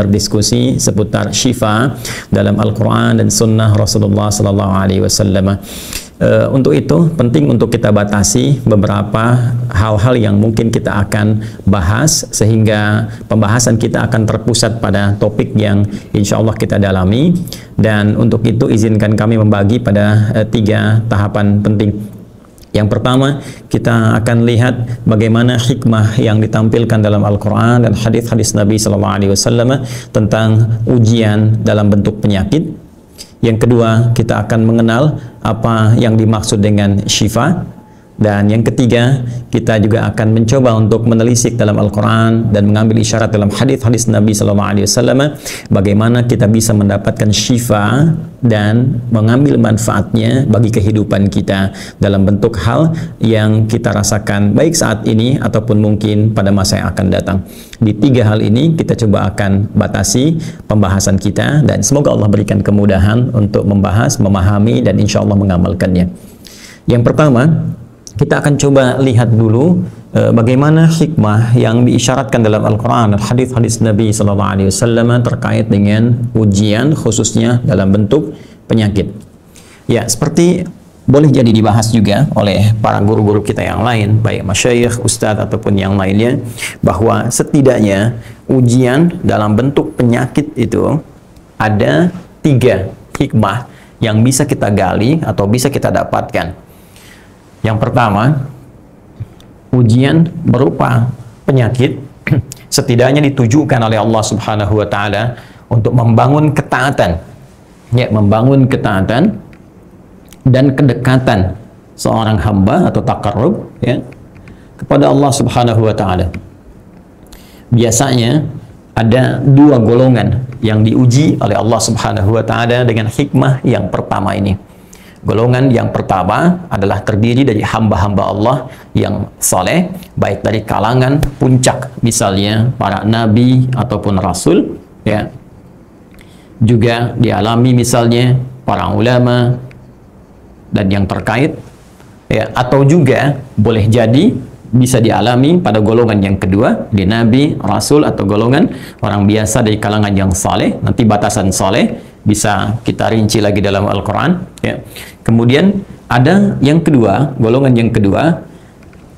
berdiskusi seputar syifa dalam Al-Quran dan Sunnah Rasulullah Sallallahu Alaihi Wasallam. Untuk itu penting untuk kita batasi beberapa hal-hal yang mungkin kita akan bahas, sehingga pembahasan kita akan terpusat pada topik yang insya Allah kita dalami. Dan untuk itu izinkan kami membagi pada 3 tahapan penting. Yang pertama, kita akan lihat bagaimana hikmah yang ditampilkan dalam Al-Quran dan hadis-hadis Nabi Sallallahu Alaihi Wasallam tentang ujian dalam bentuk penyakit. Yang kedua, kita akan mengenal apa yang dimaksud dengan syifa. Dan yang ketiga, kita juga akan mencoba untuk menelisik dalam Al-Quran dan mengambil isyarat dalam hadis-hadis Nabi Sallallahu Alaihi Wasallam bagaimana kita bisa mendapatkan syifa dan mengambil manfaatnya bagi kehidupan kita dalam bentuk hal yang kita rasakan baik saat ini ataupun mungkin pada masa yang akan datang. Di 3 hal ini kita coba akan batasi pembahasan kita, dan semoga Allah berikan kemudahan untuk membahas, memahami, dan insya Allah mengamalkannya. Yang pertama, kita akan coba lihat dulu bagaimana hikmah yang diisyaratkan dalam Al-Quran dan hadis-hadis Nabi Sallallahu Alaihi Wasallam terkait dengan ujian, khususnya dalam bentuk penyakit. Ya, seperti boleh jadi dibahas juga oleh para guru-guru kita yang lain, baik masyayikh, ustadz, ataupun yang lainnya, bahwa setidaknya ujian dalam bentuk penyakit itu ada 3 hikmah yang bisa kita gali atau bisa kita dapatkan. Yang pertama, ujian berupa penyakit setidaknya ditujukan oleh Allah Subhanahu wa Ta'ala untuk membangun ketaatan, ya, membangun ketaatan dan kedekatan seorang hamba atau taqarrub, ya, kepada Allah Subhanahu wa Ta'ala. Biasanya ada 2 golongan yang diuji oleh Allah Subhanahu wa Ta'ala dengan hikmah yang pertama ini. Golongan yang pertama adalah terdiri dari hamba-hamba Allah yang saleh, baik dari kalangan puncak, misalnya para nabi ataupun rasul, ya. Juga dialami misalnya para ulama dan yang terkait, ya. Atau juga boleh jadi bisa dialami pada golongan yang kedua, di nabi, rasul, atau golongan orang biasa dari kalangan yang saleh. Nanti batasan saleh bisa kita rinci lagi dalam Al-Quran, ya. Kemudian ada yang kedua, golongan yang kedua,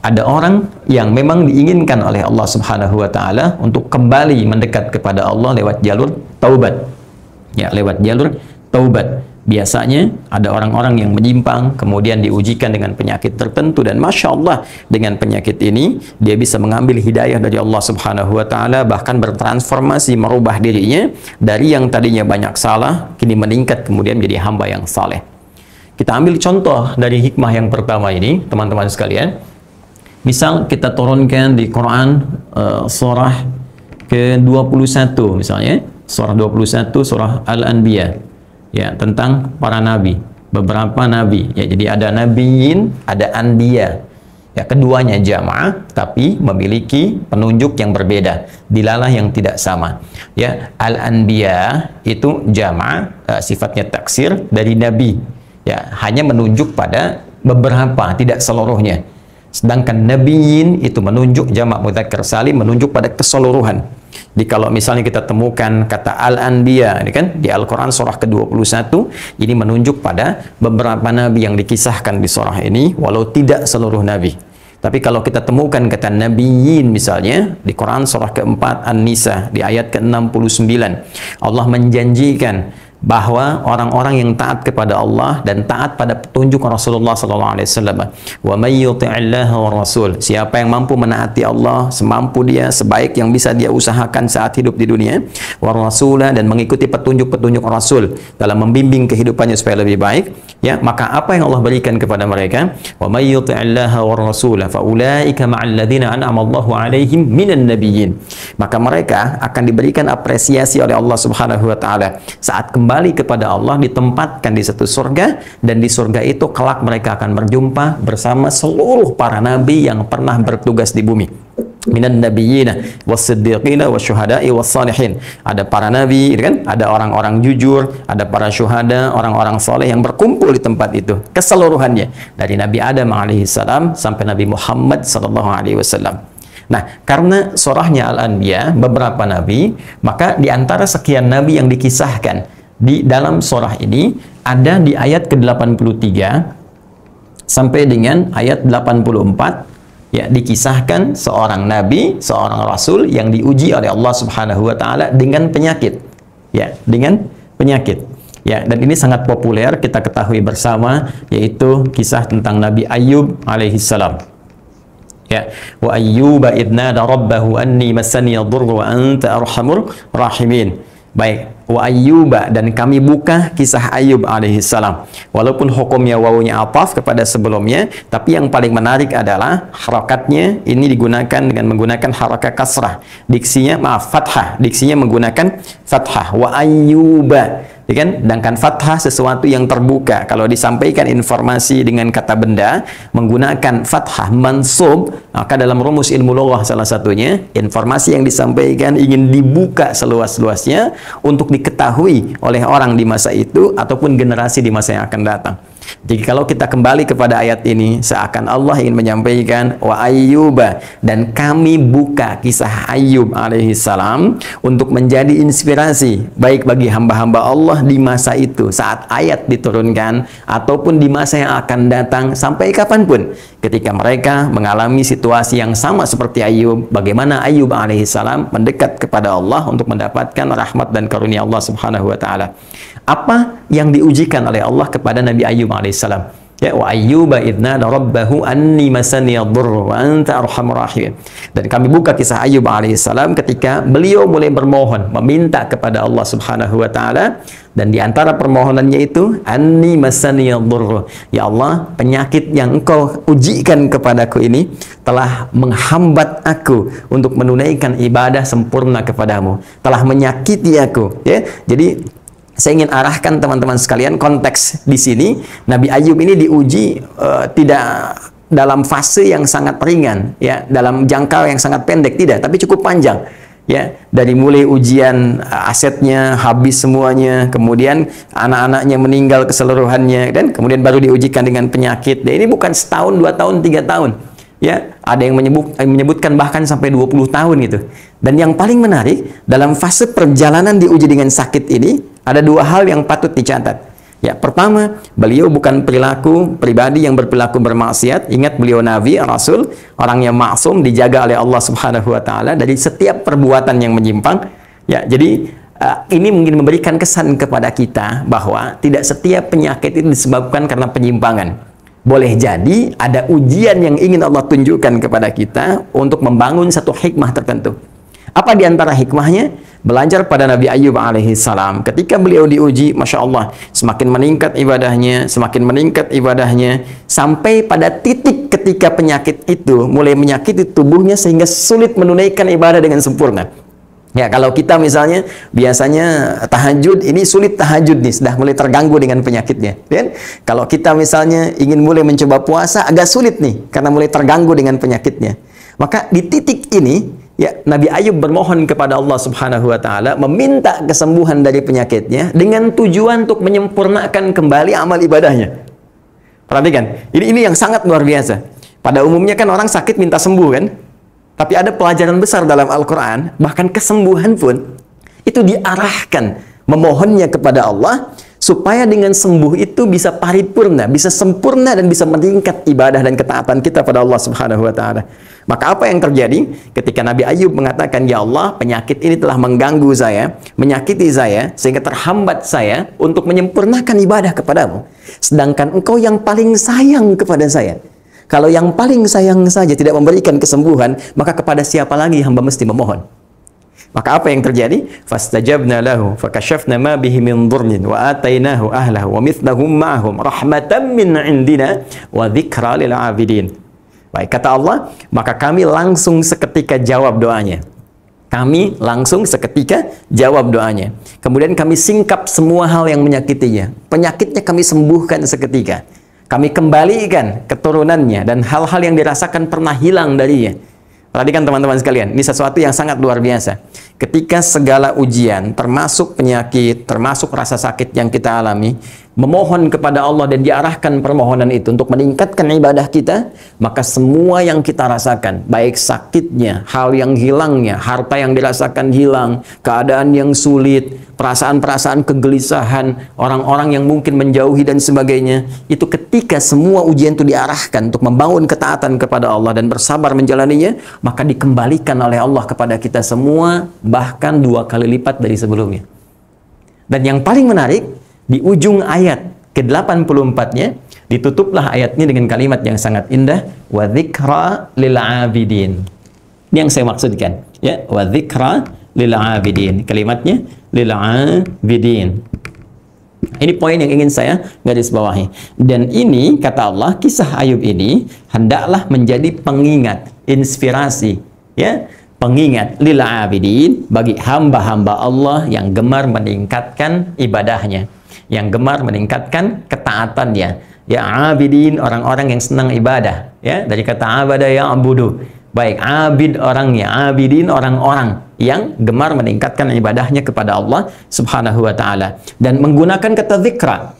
ada orang yang memang diinginkan oleh Allah Subhanahu wa Ta'ala untuk kembali mendekat kepada Allah lewat jalur taubat, ya, lewat jalur taubat. Biasanya ada orang-orang yang menyimpang, kemudian diujikan dengan penyakit tertentu, dan Masya Allah dengan penyakit ini dia bisa mengambil hidayah dari Allah Subhanahu wa Ta'ala, bahkan bertransformasi, merubah dirinya dari yang tadinya banyak salah, kini meningkat kemudian menjadi hamba yang saleh. Kita ambil contoh dari hikmah yang pertama ini, teman-teman sekalian. Misal kita turunkan di Quran surah ke-21 misalnya, surah 21, surah Al-Anbiya, ya, tentang para nabi, beberapa nabi, ya. Jadi ada nabiyin, ada anbiya, ya, keduanya jamaah tapi memiliki penunjuk yang berbeda, dilalah yang tidak sama, ya. Al-Anbiya itu jamaah, sifatnya taksir dari nabi, ya, hanya menunjuk pada beberapa, tidak seluruhnya. Sedangkan nabiyin itu menunjuk jamak mudzakkar salim, menunjuk pada keseluruhan. Jadi kalau misalnya kita temukan kata Al-Anbiya, ini kan di Al-Quran surah ke-21, ini menunjuk pada beberapa nabi yang dikisahkan di surah ini, walau tidak seluruh nabi. Tapi kalau kita temukan kata nabiyin misalnya di Quran surah ke-4 An-Nisa di ayat ke-69, Allah menjanjikan bahwa orang-orang yang taat kepada Allah dan taat pada petunjuk Rasulullah sallallahu alaihi wasallam, wa may yuti'illaha wa rasul, siapa yang mampu menaati Allah semampu dia, sebaik yang bisa dia usahakan saat hidup di dunia, wa rasula, dan mengikuti petunjuk-petunjuk Rasul dalam membimbing kehidupannya supaya lebih baik, ya, maka apa yang Allah berikan kepada mereka, wa may yuti'illaha wa rasula fa ulaika ma'al ladzina an'ama Allahu 'alaihim minan nabiyyin, maka mereka akan diberikan apresiasi oleh Allah Subhanahu wa Ta'ala saat kembali kepada Allah, ditempatkan di satu surga, dan di surga itu kelak mereka akan berjumpa bersama seluruh para nabi yang pernah bertugas di bumi. Minan nabiyyina was-siddiqina wasyuhada'i was-salihin. Ada para nabi, kan? Ada orang-orang jujur, ada para syuhada, orang-orang saleh yang berkumpul di tempat itu keseluruhannya, dari Nabi Adam alaihi salam sampai Nabi Muhammad sallallahu alaihi wasallam. Nah, karena surahnya Al-Anbiya, beberapa nabi, maka di antara sekian nabi yang dikisahkan di dalam surah ini, ada di ayat ke-83 sampai dengan ayat 84, ya, dikisahkan seorang nabi, seorang rasul yang diuji oleh Allah Subhanahu wa taala dengan penyakit. Ya, dengan penyakit. Ya, dan ini sangat populer kita ketahui bersama, yaitu kisah tentang Nabi Ayub alaihissalam. Ya, wa ayyuba idnada rabbahu anni massani yadhurru wa anta arhamur rahimin. Baik, wa ayyuba, dan kami buka kisah Ayub alaihissalam. Walaupun hukumnya wawunya ataf kepada sebelumnya, tapi yang paling menarik adalah harakatnya ini digunakan dengan menggunakan harakat kasrah. Diksinya fathah, diksinya menggunakan fathah. Wa ayyuba, ya kan? Sedangkan fathah sesuatu yang terbuka. Kalau disampaikan informasi dengan kata benda menggunakan fathah mansub, maka dalam rumus ilmu lughah salah satunya, informasi yang disampaikan ingin dibuka seluas-luasnya untuk diketahui oleh orang di masa itu ataupun generasi di masa yang akan datang. Jadi kalau kita kembali kepada ayat ini, seakan Allah ingin menyampaikan wa ayyuba, dan kami buka kisah Ayub alaihissalam untuk menjadi inspirasi baik bagi hamba-hamba Allah di masa itu saat ayat diturunkan ataupun di masa yang akan datang sampai kapanpun ketika mereka mengalami situasi yang sama seperti Ayub, bagaimana Ayub alaihissalam mendekat kepada Allah untuk mendapatkan rahmat dan karunia Allah Subhanahu wa taala. Apa yang diujikan oleh Allah kepada Nabi Ayub alaihissalam? Ya, wa ayyuba idnada rabbahu anni masani yadhurru wa anta arhamur rahimin. Dan kami buka kisah Ayub alaihissalam ketika beliau mulai bermohon, meminta kepada Allah Subhanahu wa taala, dan di antara permohonannya itu anni masani yadhurru. Ya Allah, penyakit yang Engkau ujikan kepadaku ini telah menghambat aku untuk menunaikan ibadah sempurna kepadamu, telah menyakiti aku, ya. Jadi saya ingin arahkan teman-teman sekalian, konteks di sini Nabi Ayub ini diuji tidak dalam fase yang sangat ringan, ya, dalam jangka yang sangat pendek, tidak, tapi cukup panjang, ya, dari mulai ujian asetnya habis semuanya, kemudian anak-anaknya meninggal keseluruhannya, dan kemudian baru diujikan dengan penyakit. Dan ini bukan setahun, 2 tahun, 3 tahun, ya, ada yang menyebutkan bahkan sampai 20 tahun gitu. Dan yang paling menarik, dalam fase perjalanan diuji dengan sakit ini ada 2 hal yang patut dicatat. Ya, pertama, beliau bukan perilaku pribadi yang berperilaku bermaksiat. Ingat, beliau nabi, rasul, orang yang maksum, dijaga oleh Allah Subhanahu wa taala dari setiap perbuatan yang menyimpang. Ya, jadi ini mungkin memberikan kesan kepada kita bahwa tidak setiap penyakit itu disebabkan karena penyimpangan. Boleh jadi ada ujian yang ingin Allah tunjukkan kepada kita untuk membangun satu hikmah tertentu. Apa di antara hikmahnya? Belajar pada Nabi Ayub alaihissalam. Ketika beliau diuji, Masya Allah, semakin meningkat ibadahnya, sampai pada titik ketika penyakit itu mulai menyakiti tubuhnya sehingga sulit menunaikan ibadah dengan sempurna. Ya, kalau kita misalnya biasanya tahajud, ini sulit tahajud nih, sudah mulai terganggu dengan penyakitnya, kan? Kalau kita misalnya ingin mulai mencoba puasa, agak sulit nih karena mulai terganggu dengan penyakitnya. Maka di titik ini, ya, Nabi Ayub bermohon kepada Allah Subhanahu wa taala, meminta kesembuhan dari penyakitnya dengan tujuan untuk menyempurnakan kembali amal ibadahnya. Perhatikan, ini yang sangat luar biasa. Pada umumnya kan orang sakit minta sembuh, kan? Tapi ada pelajaran besar dalam Al-Quran, bahkan kesembuhan pun itu diarahkan memohonnya kepada Allah supaya dengan sembuh itu bisa paripurna, bisa sempurna, dan bisa meningkat ibadah dan ketaatan kita pada Allah Subhanahu wa taala. Maka apa yang terjadi ketika Nabi Ayub mengatakan, ya Allah, penyakit ini telah mengganggu saya, menyakiti saya, sehingga terhambat saya untuk menyempurnakan ibadah kepadamu, sedangkan Engkau yang paling sayang kepada saya. Kalau yang paling sayang saja tidak memberikan kesembuhan, maka kepada siapa lagi hamba mesti memohon? Maka apa yang terjadi? Fastajabna lahu fakashafna ma bihi min dhurrin wa atainahu ahlahu wa mithlahum ma'hum rahmatan min indina wa dzikra lil 'abidin. Baik, kata Allah, maka kami langsung seketika jawab doanya. Kami langsung seketika jawab doanya. Kemudian kami singkap semua hal yang menyakitinya. Penyakitnya kami sembuhkan seketika. Kami kembalikan keturunannya dan hal-hal yang dirasakan pernah hilang darinya. Perhatikan teman-teman sekalian, ini sesuatu yang sangat luar biasa. Ketika segala ujian, termasuk penyakit, termasuk rasa sakit yang kita alami, memohon kepada Allah dan diarahkan permohonan itu untuk meningkatkan ibadah kita, maka semua yang kita rasakan, baik sakitnya, hal yang hilangnya, harta yang dirasakan hilang, keadaan yang sulit, perasaan-perasaan kegelisahan, orang-orang yang mungkin menjauhi dan sebagainya, itu ketika semua ujian itu diarahkan untuk membangun ketaatan kepada Allah dan bersabar menjalaninya, maka dikembalikan oleh Allah kepada kita semua, bahkan 2 kali lipat dari sebelumnya. Dan yang paling menarik, di ujung ayat ke-84-nya, ditutuplah ayat ini dengan kalimat yang sangat indah, wa dzikra lil abidin. Ini yang saya maksudkan, ya, wa dzikra lil abidin. Kalimatnya lil abidin. Ini poin yang ingin saya garis bawahi. Dan ini kata Allah, kisah Ayub ini hendaklah menjadi pengingat, inspirasi, ya, pengingat lil abidin bagi hamba-hamba Allah yang gemar meningkatkan ibadahnya, yang gemar meningkatkan ketaatannya. Ya, abidin, orang-orang yang senang ibadah, ya, dari kata abada ya abudu. Baik, abid orangnya, abidin orang-orang yang gemar meningkatkan ibadahnya kepada Allah Subhanahu wa taala dan menggunakan kata zikra,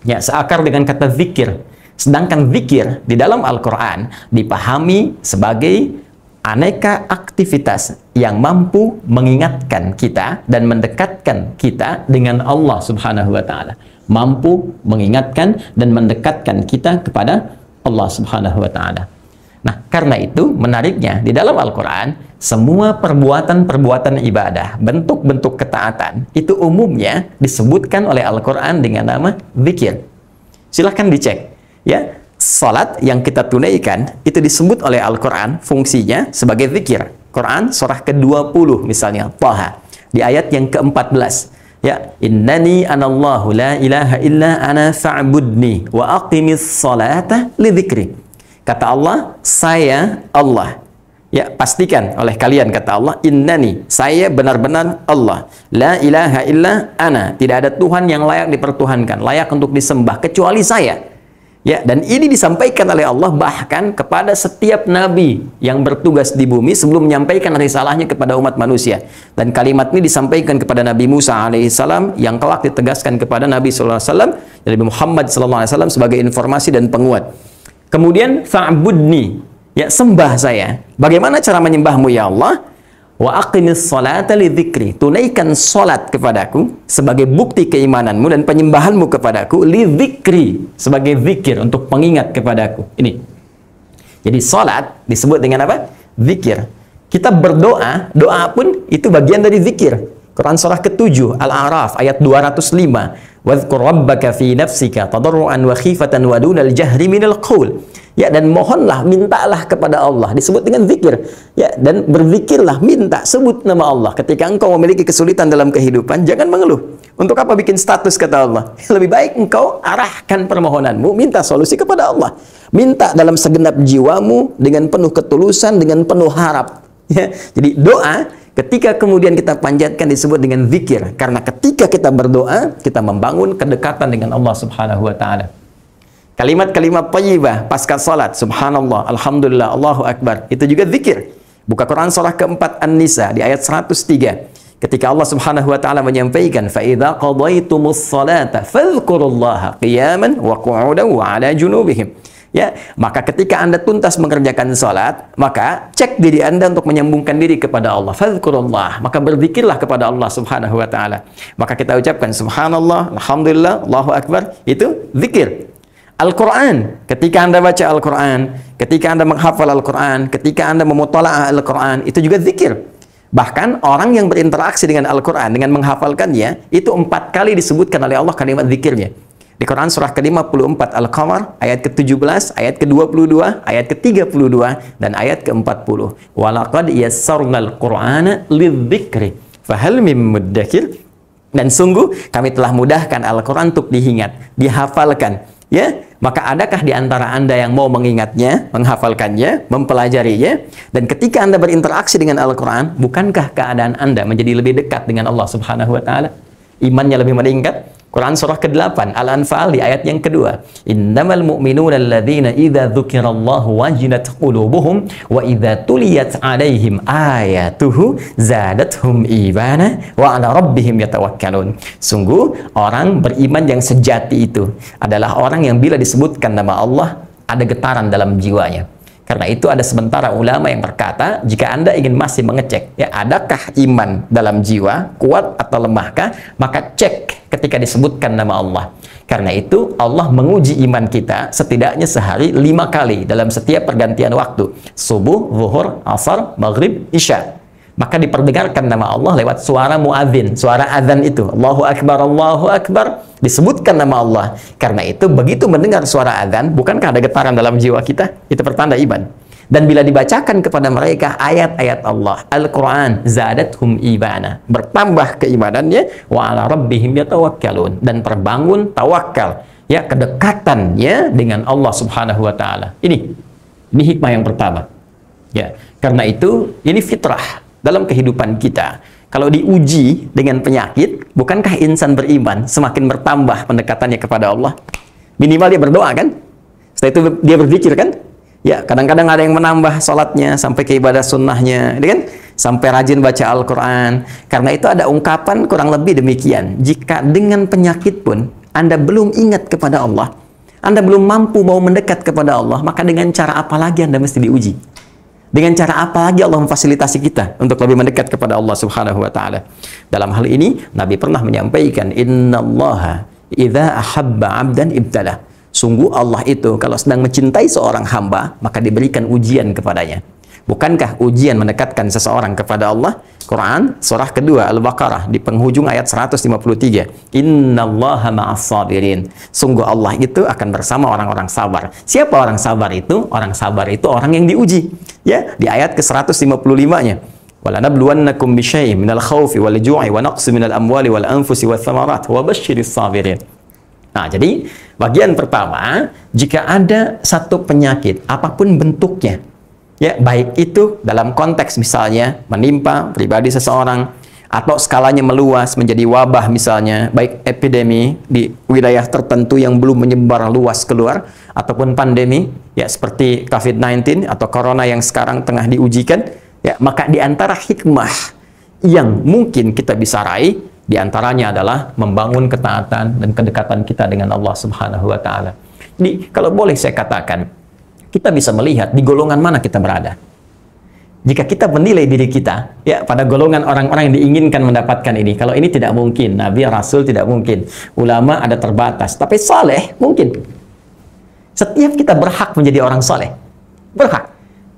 ya, seakar dengan kata zikir. Sedangkan zikir di dalam Al-Qur'an dipahami sebagai aneka aktivitas yang mampu mengingatkan kita dan mendekatkan kita dengan Allah Subhanahu wa taala. Mampu mengingatkan dan mendekatkan kita kepada Allah Subhanahu wa taala. Nah, karena itu menariknya di dalam Al-Qur'an semua perbuatan-perbuatan ibadah, bentuk-bentuk ketaatan itu umumnya disebutkan oleh Al-Qur'an dengan nama zikir. Silahkan dicek, ya. Salat yang kita tunaikan itu disebut oleh Al-Quran fungsinya sebagai zikir. Quran surah ke-20 misalnya, Thaha, di ayat yang ke-14, ya, innani anallahu la ilaha illa ana fa'budni wa aqimis salata li dzikri. Kata Allah, saya Allah. Ya, pastikan oleh kalian, kata Allah, innani, saya benar-benar Allah, la ilaha illa ana, tidak ada Tuhan yang layak dipertuhankan, layak untuk disembah kecuali saya. Ya, dan ini disampaikan oleh Allah bahkan kepada setiap nabi yang bertugas di bumi sebelum menyampaikan risalahnya kepada umat manusia. Dan kalimat ini disampaikan kepada Nabi Musa alaihissalam yang kelak ditegaskan kepada Nabi sallallahu alaihi wasallam, Nabi Muhammad sallallahu alaihi wasallam sebagai informasi dan penguat. Kemudian fa'budni, ya, sembah saya. Bagaimana cara menyembahmu ya Allah? Wa aqimis salata li dzikri, tunaikan salat kepadaku sebagai bukti keimananmu dan penyembahanmu kepadaku, li dzikri, sebagai zikir untuk pengingat kepadaku. Ini. Jadi salat disebut dengan apa? Zikir. Kita berdoa, doa pun itu bagian dari zikir. Quran surah ke-7 Al-A'raf ayat 205, wadhkur rabbaka fi nafsika tadarruan wa khifatan wa dunal jahri minal qaul. Ya, dan mohonlah, mintalah kepada Allah, disebut dengan zikir. Ya, dan berzikirlah, minta, sebut nama Allah. Ketika engkau memiliki kesulitan dalam kehidupan, jangan mengeluh. Untuk apa bikin status, kata Allah? Lebih baik engkau arahkan permohonanmu, minta solusi kepada Allah. Minta dalam segenap jiwamu, dengan penuh ketulusan, dengan penuh harap. Ya, jadi doa, ketika kemudian kita panjatkan disebut dengan zikir. Karena ketika kita berdoa, kita membangun kedekatan dengan Allah Subhanahu wa ta'ala. Kalimat-kalimat thayyibah pasca salat, subhanallah, alhamdulillah, Allahu akbar, itu juga zikir. Buka Quran surah ke-4 An-Nisa di ayat 103. Ketika Allah Subhanahu wa taala menyampaikan, fa idza qadaytumus salata fadhkurullaha qiyaman wa qu'udan wa 'ala junubihim. Ya, maka ketika Anda tuntas mengerjakan salat, maka cek diri Anda untuk menyambungkan diri kepada Allah. Fadhkurullah, maka berzikirlah kepada Allah Subhanahu wa taala. Maka kita ucapkan subhanallah, alhamdulillah, Allahu akbar, itu zikir. Al-Quran, ketika Anda baca Al-Quran, ketika Anda menghafal Al-Quran, ketika Anda memutola'ah Al-Quran, itu juga zikir. Bahkan orang yang berinteraksi dengan Al-Quran, dengan menghafalkannya, itu 4 kali disebutkan oleh Allah kalimat zikirnya. Di Quran surah ke-54 Al-Qamar, ayat ke-17, ayat ke-22, ayat ke-32, dan ayat ke-40. Walaqad yassarnal Qur'ana lidzikri fahal mim muddakir. Dan sungguh kami telah mudahkan Al-Quran untuk diingat, dihafalkan. Ya, maka adakah di antara Anda yang mau mengingatnya, menghafalkannya, mempelajarinya? Dan ketika Anda berinteraksi dengan Al-Quran, bukankah keadaan Anda menjadi lebih dekat dengan Allah Subhanahu wa ta'ala? Imannya lebih meningkat, Quran surah ke-8 Al-Anfal di ayat yang kedua. Innamal mu'minuna alladzina idza dzukirallahu wajilat qulubuhum wa idza tuliyat 'alaihim ayatuhu zadatuhum imana wa 'ala rabbihim yatawakkalun. Sungguh orang beriman yang sejati itu adalah orang yang bila disebutkan nama Allah ada getaran dalam jiwanya. Karena itu ada sementara ulama yang berkata, jika Anda ingin masih mengecek, ya adakah iman dalam jiwa, kuat atau lemahkah, maka cek ketika disebutkan nama Allah. Karena itu Allah menguji iman kita setidaknya sehari 5 kali dalam setiap pergantian waktu. Subuh, zuhur, asar, maghrib, isya. Maka diperdengarkan nama Allah lewat suara muadzin, suara azan itu. Allahu Akbar, disebutkan nama Allah. Karena itu begitu mendengar suara azan, bukankah ada getaran dalam jiwa kita? Itu pertanda iman. Dan bila dibacakan kepada mereka ayat-ayat Allah, Al-Quran, zadathum imana, bertambah keimanannya, wa ala rabbihim yatawakkalun, dan terbangun tawakal, ya kedekatannya dengan Allah Subhanahu wa taala. Ini hikmah yang pertama. Ya, karena itu ini fitrah dalam kehidupan kita. Kalau diuji dengan penyakit, bukankah insan beriman semakin bertambah pendekatannya kepada Allah? Minimal dia berdoa kan? Setelah itu dia berzikir kan? Ya, kadang-kadang ada yang menambah sholatnya sampai ke ibadah sunnahnya, kan? Sampai rajin baca Al-Quran. Karena itu ada ungkapan kurang lebih demikian. Jika dengan penyakit pun Anda belum ingat kepada Allah, Anda belum mampu mau mendekat kepada Allah, maka dengan cara apa lagi Anda mesti diuji? Dengan cara apa lagi Allah memfasilitasi kita untuk lebih mendekat kepada Allah Subhanahu wa taala? Dalam hal ini Nabi pernah menyampaikan, innallaha idza ahabba 'abdan ibtalah. Sungguh Allah itu kalau sedang mencintai seorang hamba, maka diberikan ujian kepadanya. Bukankah ujian mendekatkan seseorang kepada Allah? Quran surah kedua Al-Baqarah di penghujung ayat 153. Innallaha ma'as sabirin. Sungguh Allah itu akan bersama orang-orang sabar. Siapa orang sabar itu? Orang sabar itu orang yang diuji. Ya, di ayat ke-155-nya. Walanabluwannakum bisyai'in minal khaufi wal ju'i wa naqsin minal amwali wal anfusi wath thamarat wa basyiris sabirin. Nah, jadi bagian pertama, jika ada satu penyakit apapun bentuknya, ya, baik itu dalam konteks misalnya menimpa pribadi seseorang atau skalanya meluas menjadi wabah misalnya, baik epidemi di wilayah tertentu yang belum menyebar luas keluar ataupun pandemi ya seperti COVID-19 atau corona yang sekarang tengah diujikan, ya, maka di antara hikmah yang mungkin kita bisa raih di antaranya adalah membangun ketaatan dan kedekatan kita dengan Allah Subhanahu wa taala. Jadi kalau boleh saya katakan, kita bisa melihat di golongan mana kita berada. Jika kita menilai diri kita, ya pada golongan orang-orang yang diinginkan mendapatkan ini, kalau ini tidak mungkin, Nabi, Rasul tidak mungkin, ulama ada terbatas, tapi saleh mungkin. Setiap kita berhak menjadi orang saleh, berhak.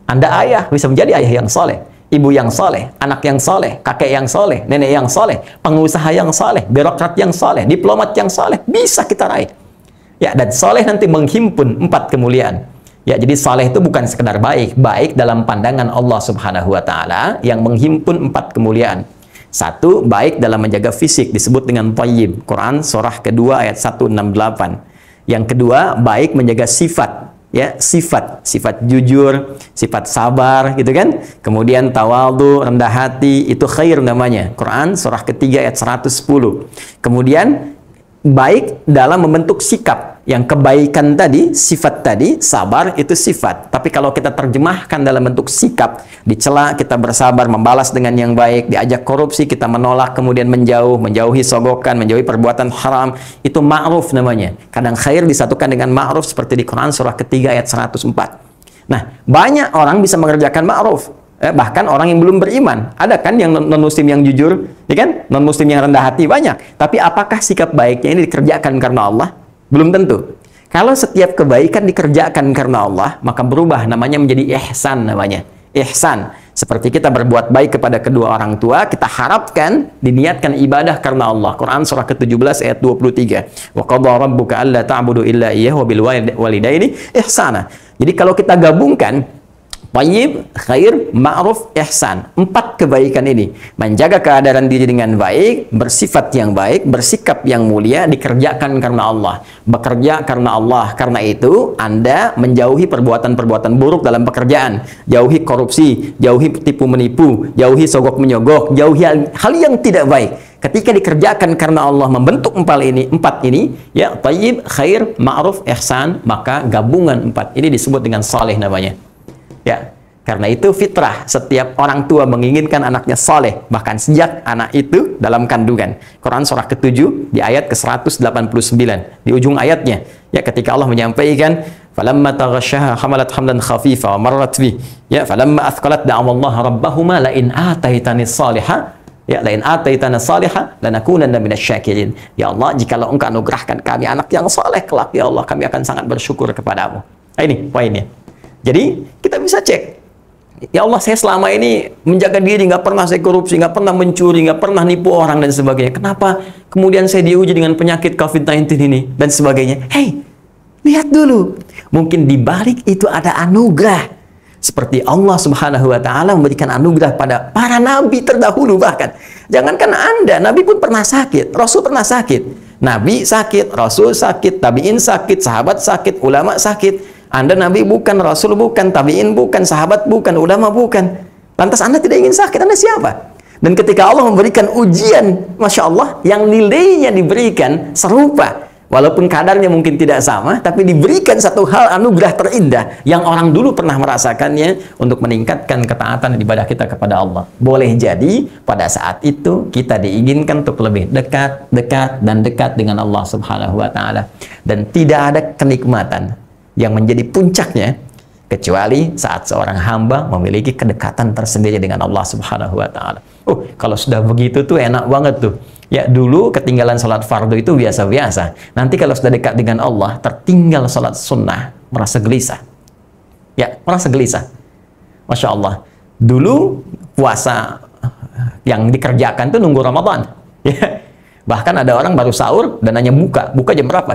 Anda ayah bisa menjadi ayah yang saleh, ibu yang saleh, anak yang saleh, kakek yang saleh, nenek yang saleh, pengusaha yang saleh, birokrat yang saleh, diplomat yang saleh, bisa kita raih. Ya, dan saleh nanti menghimpun 4 kemuliaan. Ya, jadi saleh itu bukan sekedar baik, baik dalam pandangan Allah Subhanahu wa taala yang menghimpun 4 kemuliaan. 1, baik dalam menjaga fisik disebut dengan thayyib. Quran surah kedua ayat 168. Yang kedua, baik menjaga sifat, ya, sifat jujur, sifat sabar gitu kan. Kemudian tawadhu, rendah hati, itu khair namanya. Quran surah ketiga ayat 110. Kemudian baik dalam membentuk sikap. Yang kebaikan tadi, sifat tadi, sabar itu sifat. Tapi kalau kita terjemahkan dalam bentuk sikap, dicela kita bersabar, membalas dengan yang baik, diajak korupsi kita menolak, kemudian menjauhi sogokan, menjauhi perbuatan haram, itu ma'ruf namanya. Kadang khair disatukan dengan ma'ruf seperti di Quran surah ketiga ayat 104. Nah, banyak orang bisa mengerjakan ma'ruf. Bahkan orang yang belum beriman. Ada kan yang non-muslim yang jujur, ya kan? Non-muslim yang rendah hati, banyak. Tapi apakah sikap baiknya ini dikerjakan karena Allah? Belum tentu. Kalau setiap kebaikan dikerjakan karena Allah, maka berubah namanya menjadi ihsan namanya. Ihsan. Seperti kita berbuat baik kepada kedua orang tua, kita harapkan diniatkan ibadah karena Allah. Quran surah ke-17 ayat 23. Wa qadha rabbuka alla ta'budu illa iyyahu wa bil walidaini ihsana. Jadi kalau kita gabungkan thayyib, khair, ma'ruf, ihsan. 4 kebaikan ini. Menjaga keadaan diri dengan baik, bersifat yang baik, bersikap yang mulia, dikerjakan karena Allah. Bekerja karena Allah. Karena itu, Anda menjauhi perbuatan-perbuatan buruk dalam pekerjaan. Jauhi korupsi, jauhi tipu-menipu, jauhi sogok-menyogok, jauhi hal yang tidak baik. ketika dikerjakan karena Allah membentuk empat ini, ya, thayyib, khair, ma'ruf, ihsan, maka gabungan empat ini disebut dengan saleh namanya. Ya, karena itu fitrah setiap orang tua menginginkan anaknya saleh, bahkan sejak anak itu dalam kandungan. Quran surah ke-7 di ayat ke-189 di ujung ayatnya, ya, ketika Allah menyampaikan falamma taghashaha hamalat hamlan khafifa wa marrat bi, ya, falamma athqalat da'awallaha rabbahuma la in ataitani salihah, ya, la in ataitana salihah lanakunanna minasyakirin. Ya Allah, jikalau Engkau anugerahkan kami anak yang saleh kelak, ya Allah, kami akan sangat bersyukur kepadamu. Nah, ini poinnya. Jadi kita bisa cek, ya Allah, saya selama ini menjaga diri, nggak pernah saya korupsi, nggak pernah mencuri, nggak pernah nipu orang dan sebagainya. Kenapa kemudian saya diuji dengan penyakit COVID-19 ini dan sebagainya? Hei, lihat dulu. Mungkin di balik itu ada anugerah. Seperti Allah Subhanahu wa Ta'ala memberikan anugerah pada para nabi terdahulu bahkan. Jangankan Anda, Nabi pun pernah sakit, Rasul pernah sakit. Nabi sakit, Rasul sakit, tabi'in sakit, sahabat sakit, ulama sakit. Anda Nabi bukan, Rasul bukan, tabi'in bukan, sahabat bukan, ulama bukan. Lantas Anda tidak ingin sakit, Anda siapa? Dan ketika Allah memberikan ujian, Masya Allah, yang nilainya diberikan serupa, walaupun kadarnya mungkin tidak sama, tapi diberikan satu hal anugerah terindah yang orang dulu pernah merasakannya untuk meningkatkan ketaatan dan ibadah kita kepada Allah. Boleh jadi pada saat itu kita diinginkan untuk lebih dekat dengan Allah Subhanahu wa Ta'ala. Dan tidak ada kenikmatan yang menjadi puncaknya kecuali saat seorang hamba memiliki kedekatan tersendiri dengan Allah Subhanahu wa Ta'ala. Oh, kalau sudah begitu tuh enak banget tuh. Ya, dulu ketinggalan sholat fardu itu biasa-biasa. Nanti kalau sudah dekat dengan Allah, tertinggal sholat sunnah, merasa gelisah. Ya, merasa gelisah. Masya Allah. Dulu puasa yang dikerjakan tuh nunggu Ramadan. Ya. Bahkan ada orang baru sahur dan hanya buka jam berapa?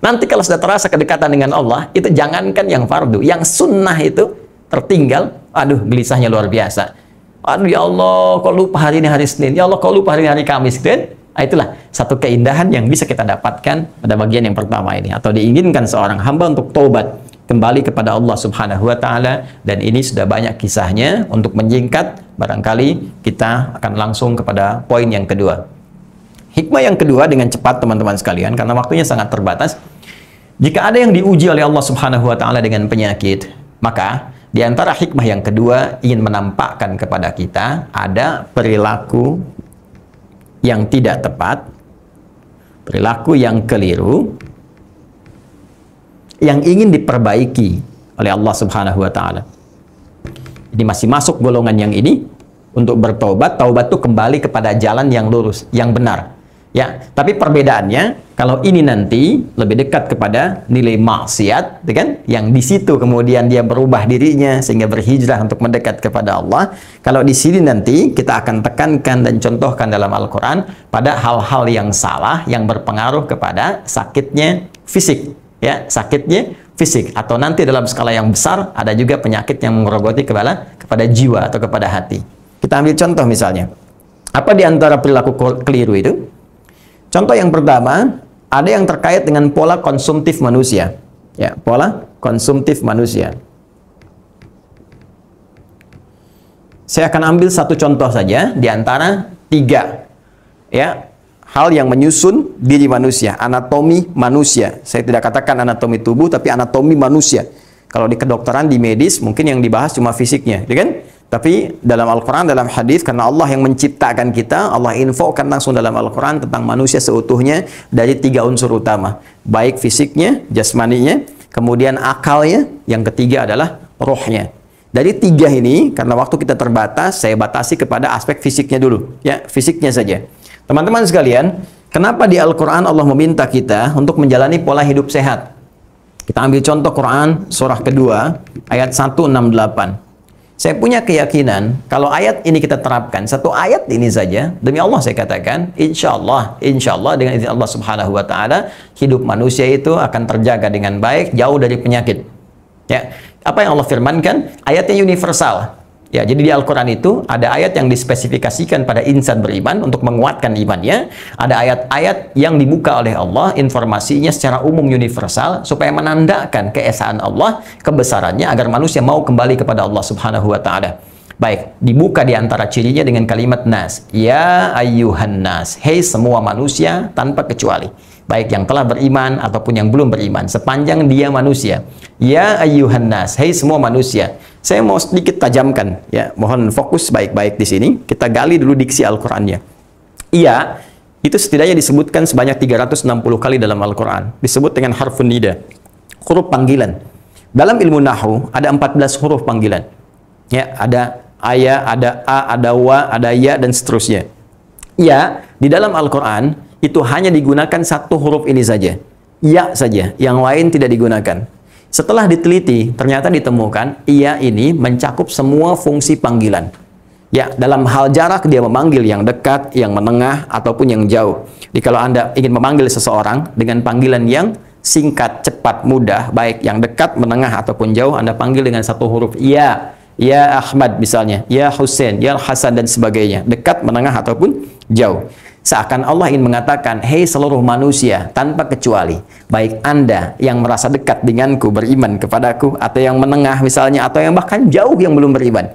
Nanti kalau sudah terasa kedekatan dengan Allah, itu jangankan yang fardu, yang sunnah itu tertinggal, aduh, gelisahnya luar biasa. Aduh, ya Allah, kok lupa hari ini hari Senin, ya Allah, kok lupa hari ini hari Kamis, gitu. Nah, itulah satu keindahan yang bisa kita dapatkan pada bagian yang pertama ini, atau diinginkan seorang hamba untuk taubat, kembali kepada Allah Subhanahu wa Ta'ala. Dan ini sudah banyak kisahnya. Untuk menyingkat, barangkali kita akan langsung kepada poin yang kedua. Hikmah yang kedua dengan cepat teman-teman sekalian, karena waktunya sangat terbatas. Jika ada yang diuji oleh Allah Subhanahu wa Ta'ala dengan penyakit, maka di antara hikmah yang kedua ingin menampakkan kepada kita ada perilaku yang tidak tepat, perilaku yang keliru, yang ingin diperbaiki oleh Allah Subhanahu wa Ta'ala. Ini masih masuk golongan yang ini. Untuk bertobat, taubat itu kembali kepada jalan yang lurus, yang benar. Ya, tapi perbedaannya, kalau ini nanti lebih dekat kepada nilai maksiat, kan? Yang di situ kemudian dia berubah dirinya sehingga berhijrah untuk mendekat kepada Allah. Kalau di sini nanti kita akan tekankan dan contohkan dalam Al-Quran pada hal-hal yang salah yang berpengaruh kepada sakitnya fisik, ya, sakitnya fisik, atau nanti dalam skala yang besar ada juga penyakit yang menggerogoti kepada jiwa atau kepada hati. Kita ambil contoh misalnya, apa di antara perilaku keliru itu? Contoh yang pertama, ada yang terkait dengan pola konsumtif manusia. Ya, pola konsumtif manusia. Saya akan ambil satu contoh saja di antara tiga, ya, hal yang menyusun diri manusia, anatomi manusia. Saya tidak katakan anatomi tubuh, tapi anatomi manusia. Kalau di kedokteran, di medis, mungkin yang dibahas cuma fisiknya, ya kan? Tapi dalam Al-Quran, dalam hadis, karena Allah yang menciptakan kita, Allah infokan langsung dalam Al-Quran tentang manusia seutuhnya dari tiga unsur utama. Baik fisiknya, jasmaninya, kemudian akalnya, yang ketiga adalah rohnya. Dari tiga ini, karena waktu kita terbatas, saya batasi kepada aspek fisiknya dulu. Ya, fisiknya saja. Teman-teman sekalian, kenapa di Al-Quran Allah meminta kita untuk menjalani pola hidup sehat? Kita ambil contoh Quran, surah kedua, ayat 168. Saya punya keyakinan, kalau ayat ini kita terapkan, satu ayat ini saja, demi Allah saya katakan, insya Allah dengan izin Allah Subhanahu wa Ta'ala, hidup manusia itu akan terjaga dengan baik, jauh dari penyakit. Ya, apa yang Allah firmankan? Ayatnya universal. Ya, jadi di Al-Quran itu ada ayat yang dispesifikasikan pada insan beriman untuk menguatkan imannya. Ada ayat-ayat yang dibuka oleh Allah, informasinya secara umum universal, supaya menandakan keesaan Allah, kebesarannya, agar manusia mau kembali kepada Allah Subhanahu wa Ta'ala. Baik, dibuka di antara cirinya dengan kalimat nas. Ya ayyuhan nas. Hei semua manusia tanpa kecuali. Baik yang telah beriman ataupun yang belum beriman. Sepanjang dia manusia. Ya ayyuhan nas. Hei semua manusia. Saya mau sedikit tajamkan. Ya, mohon fokus baik-baik di sini. Kita gali dulu diksi Al-Qur'annya. Iya, itu setidaknya disebutkan sebanyak 360 kali dalam Al-Quran. Disebut dengan harfun nida. Huruf panggilan. Dalam ilmu Nahwu, ada 14 huruf panggilan. Ya, ada aya, ada a, ada wa, ada ya, dan seterusnya. Ya, di dalam Al-Quran, itu hanya digunakan satu huruf ini saja. Ya saja, yang lain tidak digunakan. Setelah diteliti, ternyata ditemukan, ya ini mencakup semua fungsi panggilan. Ya, dalam hal jarak dia memanggil yang dekat, yang menengah, ataupun yang jauh. Jadi kalau Anda ingin memanggil seseorang dengan panggilan yang singkat, cepat, mudah, baik yang dekat, menengah, ataupun jauh, Anda panggil dengan satu huruf ya. Ya Ahmad misalnya, ya Hussein, ya Hasan, dan sebagainya. Dekat, menengah, ataupun jauh. Seakan Allah ingin mengatakan, hei seluruh manusia tanpa kecuali, baik Anda yang merasa dekat denganku, beriman kepadaku, atau yang menengah misalnya, atau yang bahkan jauh yang belum beriman.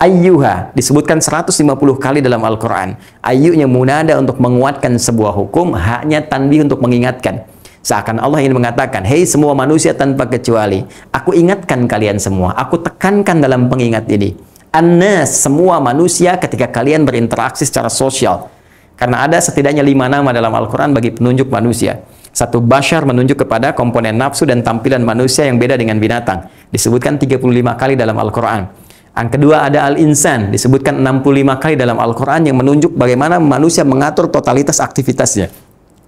Ayyuha disebutkan 150 kali dalam Al-Quran. Ayyunya munada untuk menguatkan sebuah hukum, haknya tanbih untuk mengingatkan. Seakan Allah ingin mengatakan, hei semua manusia tanpa kecuali, aku ingatkan kalian semua, aku tekankan dalam pengingat ini. An-nas, semua manusia ketika kalian berinteraksi secara sosial. Karena ada setidaknya 5 nama dalam Al-Quran bagi penunjuk manusia. Satu, bashar, menunjuk kepada komponen nafsu dan tampilan manusia yang beda dengan binatang. Disebutkan 35 kali dalam Al-Quran. Yang kedua ada al-insan, disebutkan 65 kali dalam Al-Quran yang menunjuk bagaimana manusia mengatur totalitas aktivitasnya.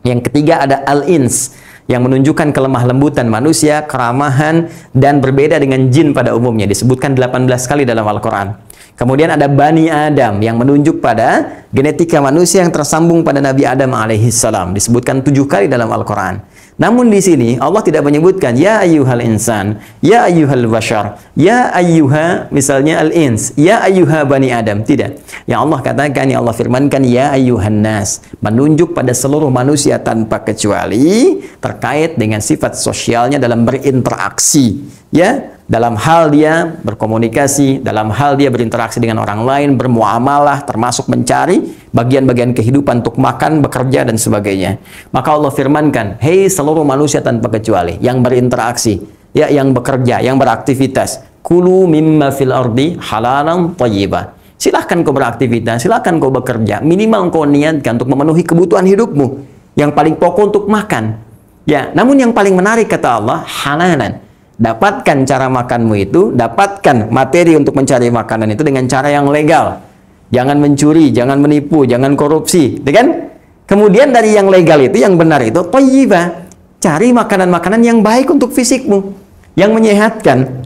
Yang ketiga ada al-ins, yang menunjukkan kelemah lembutan manusia, keramahan, dan berbeda dengan jin pada umumnya. Disebutkan 18 kali dalam Al-Quran. Kemudian ada Bani Adam, yang menunjuk pada genetika manusia yang tersambung pada Nabi Adam alaihissalam. Disebutkan 7 kali dalam Al-Quran. Namun di sini Allah tidak menyebutkan ya ayyuhal insan, ya ayyuhal bashar, ya ayyuha misalnya al-ins, ya ayyuha bani Adam. Tidak. Yang Allah katakan, yang Allah firmankan ya ayyuhan nas, menunjuk pada seluruh manusia tanpa kecuali terkait dengan sifat sosialnya dalam berinteraksi. Ya, dalam hal dia berkomunikasi, dalam hal dia berinteraksi dengan orang lain, bermuamalah, termasuk mencari bagian-bagian kehidupan untuk makan, bekerja, dan sebagainya. Maka Allah firmankan, hei seluruh manusia tanpa kecuali, yang berinteraksi, ya, yang bekerja, yang beraktivitas, kulu mimma fil ardi halalan thayyibah. Silahkan kau beraktivitas, silahkan kau bekerja, minimal kau niatkan untuk memenuhi kebutuhan hidupmu, yang paling pokok untuk makan. Ya, namun yang paling menarik kata Allah, halalan. Dapatkan cara makanmu itu, dapatkan materi untuk mencari makanan itu dengan cara yang legal. Jangan mencuri, jangan menipu, jangan korupsi, kan? Kemudian dari yang legal itu, yang benar itu, thayyibah. Cari makanan-makanan yang baik untuk fisikmu, yang menyehatkan.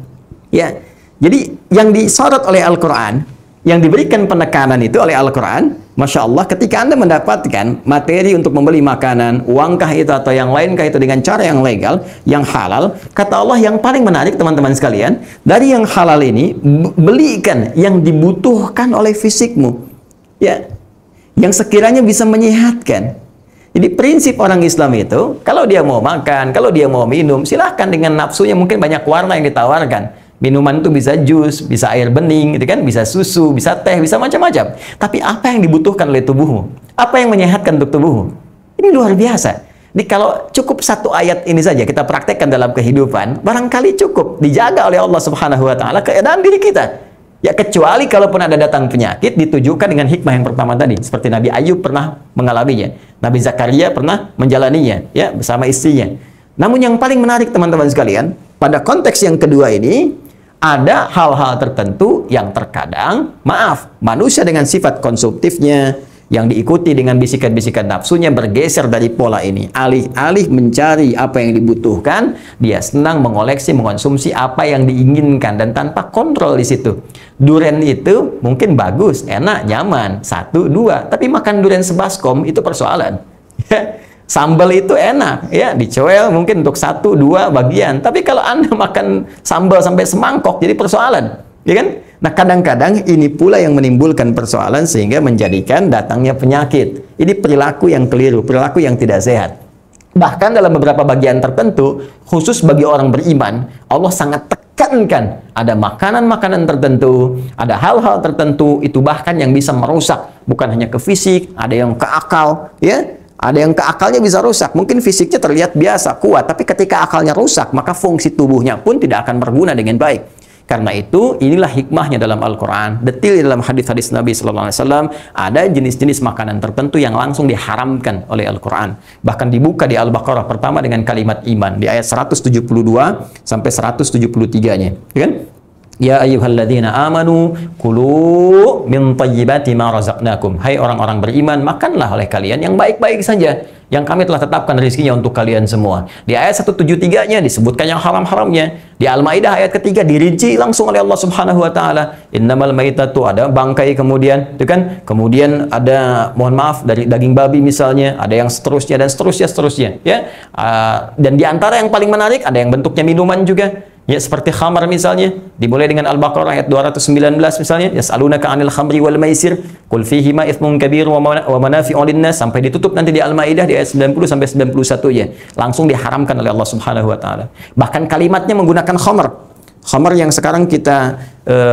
Ya. Jadi yang disorot oleh Al-Quran, yang diberikan penekanan itu oleh Al-Quran, Masya Allah, ketika Anda mendapatkan materi untuk membeli makanan, uangkah itu atau yang lainkah itu dengan cara yang legal, yang halal, kata Allah yang paling menarik teman-teman sekalian, dari yang halal ini, belikan yang dibutuhkan oleh fisikmu. Ya, yang sekiranya bisa menyehatkan. Jadi prinsip orang Islam itu, kalau dia mau makan, kalau dia mau minum, silahkan dengan nafsunya, mungkin banyak warna yang ditawarkan. Minuman itu bisa jus, bisa air bening, gitu kan? Bisa susu, bisa teh, bisa macam-macam. Tapi apa yang dibutuhkan oleh tubuhmu? Apa yang menyehatkan untuk tubuhmu? Ini luar biasa. Jadi kalau cukup satu ayat ini saja kita praktekkan dalam kehidupan, barangkali cukup dijaga oleh Allah Subhanahu wa taala keadaan diri kita. Ya, kecuali kalaupun ada datang penyakit ditujukan dengan hikmah yang pertama tadi, seperti Nabi Ayub pernah mengalaminya, Nabi Zakaria pernah menjalaninya, ya, bersama istrinya. Namun yang paling menarik teman-teman sekalian, pada konteks yang kedua ini, ada hal-hal tertentu yang terkadang, maaf, manusia dengan sifat konsumtifnya, yang diikuti dengan bisikan-bisikan nafsunya, bergeser dari pola ini. Alih-alih mencari apa yang dibutuhkan, dia senang mengoleksi, mengonsumsi apa yang diinginkan, dan tanpa kontrol di situ. Durian itu mungkin bagus, enak, nyaman, 1, 2, tapi makan durian sebaskom itu persoalan. Sambal itu enak, ya, dicoel mungkin untuk 1, 2 bagian. Tapi kalau Anda makan sambal sampai semangkok, jadi persoalan, ya kan? Nah, kadang-kadang ini pula yang menimbulkan persoalan sehingga menjadikan datangnya penyakit. Ini perilaku yang keliru, perilaku yang tidak sehat. Bahkan dalam beberapa bagian tertentu, khusus bagi orang beriman, Allah sangat tekan ditekankan ada makanan-makanan tertentu, ada hal-hal tertentu itu bahkan yang bisa merusak, bukan hanya ke fisik, ada yang ke akal, ya. Ada yang ke akalnya bisa rusak. Mungkin fisiknya terlihat biasa, kuat, tapi ketika akalnya rusak, maka fungsi tubuhnya pun tidak akan berguna dengan baik. Karena itu, inilah hikmahnya dalam Al-Quran. Detil dalam hadis-hadis Nabi SAW, ada jenis-jenis makanan tertentu yang langsung diharamkan oleh Al-Quran. Bahkan dibuka di Al-Baqarah pertama dengan kalimat iman, di ayat 172 sampai 173-nya. Ya kan? Ya ayyuhalladzina amanu kulu min thayyibati ma razaqnakum. Hai orang-orang beriman, makanlah oleh kalian yang baik-baik saja yang kami telah tetapkan rezekinya untuk kalian semua. Di ayat 173-nya disebutkan yang haram-haramnya. Di Al-Maidah ayat ketiga dirinci langsung oleh Allah Subhanahu wa taala. Innamal maitatu, ada bangkai, kemudian itu kan, kemudian ada, mohon maaf, dari daging babi misalnya, ada yang seterusnya dan seterusnya ya. Dan di antara yang paling menarik ada yang bentuknya minuman juga. Ya, seperti khamar misalnya, dimulai dengan Al-Baqarah ayat 219 misalnya, yas'alunaka 'anil khamri wal maisir, qul fihima itsmun kabir wa manafi'u lin-nas, sampai ditutup nanti di Al-Maidah di ayat 90 sampai 91 ya. Langsung diharamkan oleh Allah Subhanahu wa taala. Bahkan kalimatnya menggunakan khamar. Khamar yang sekarang kita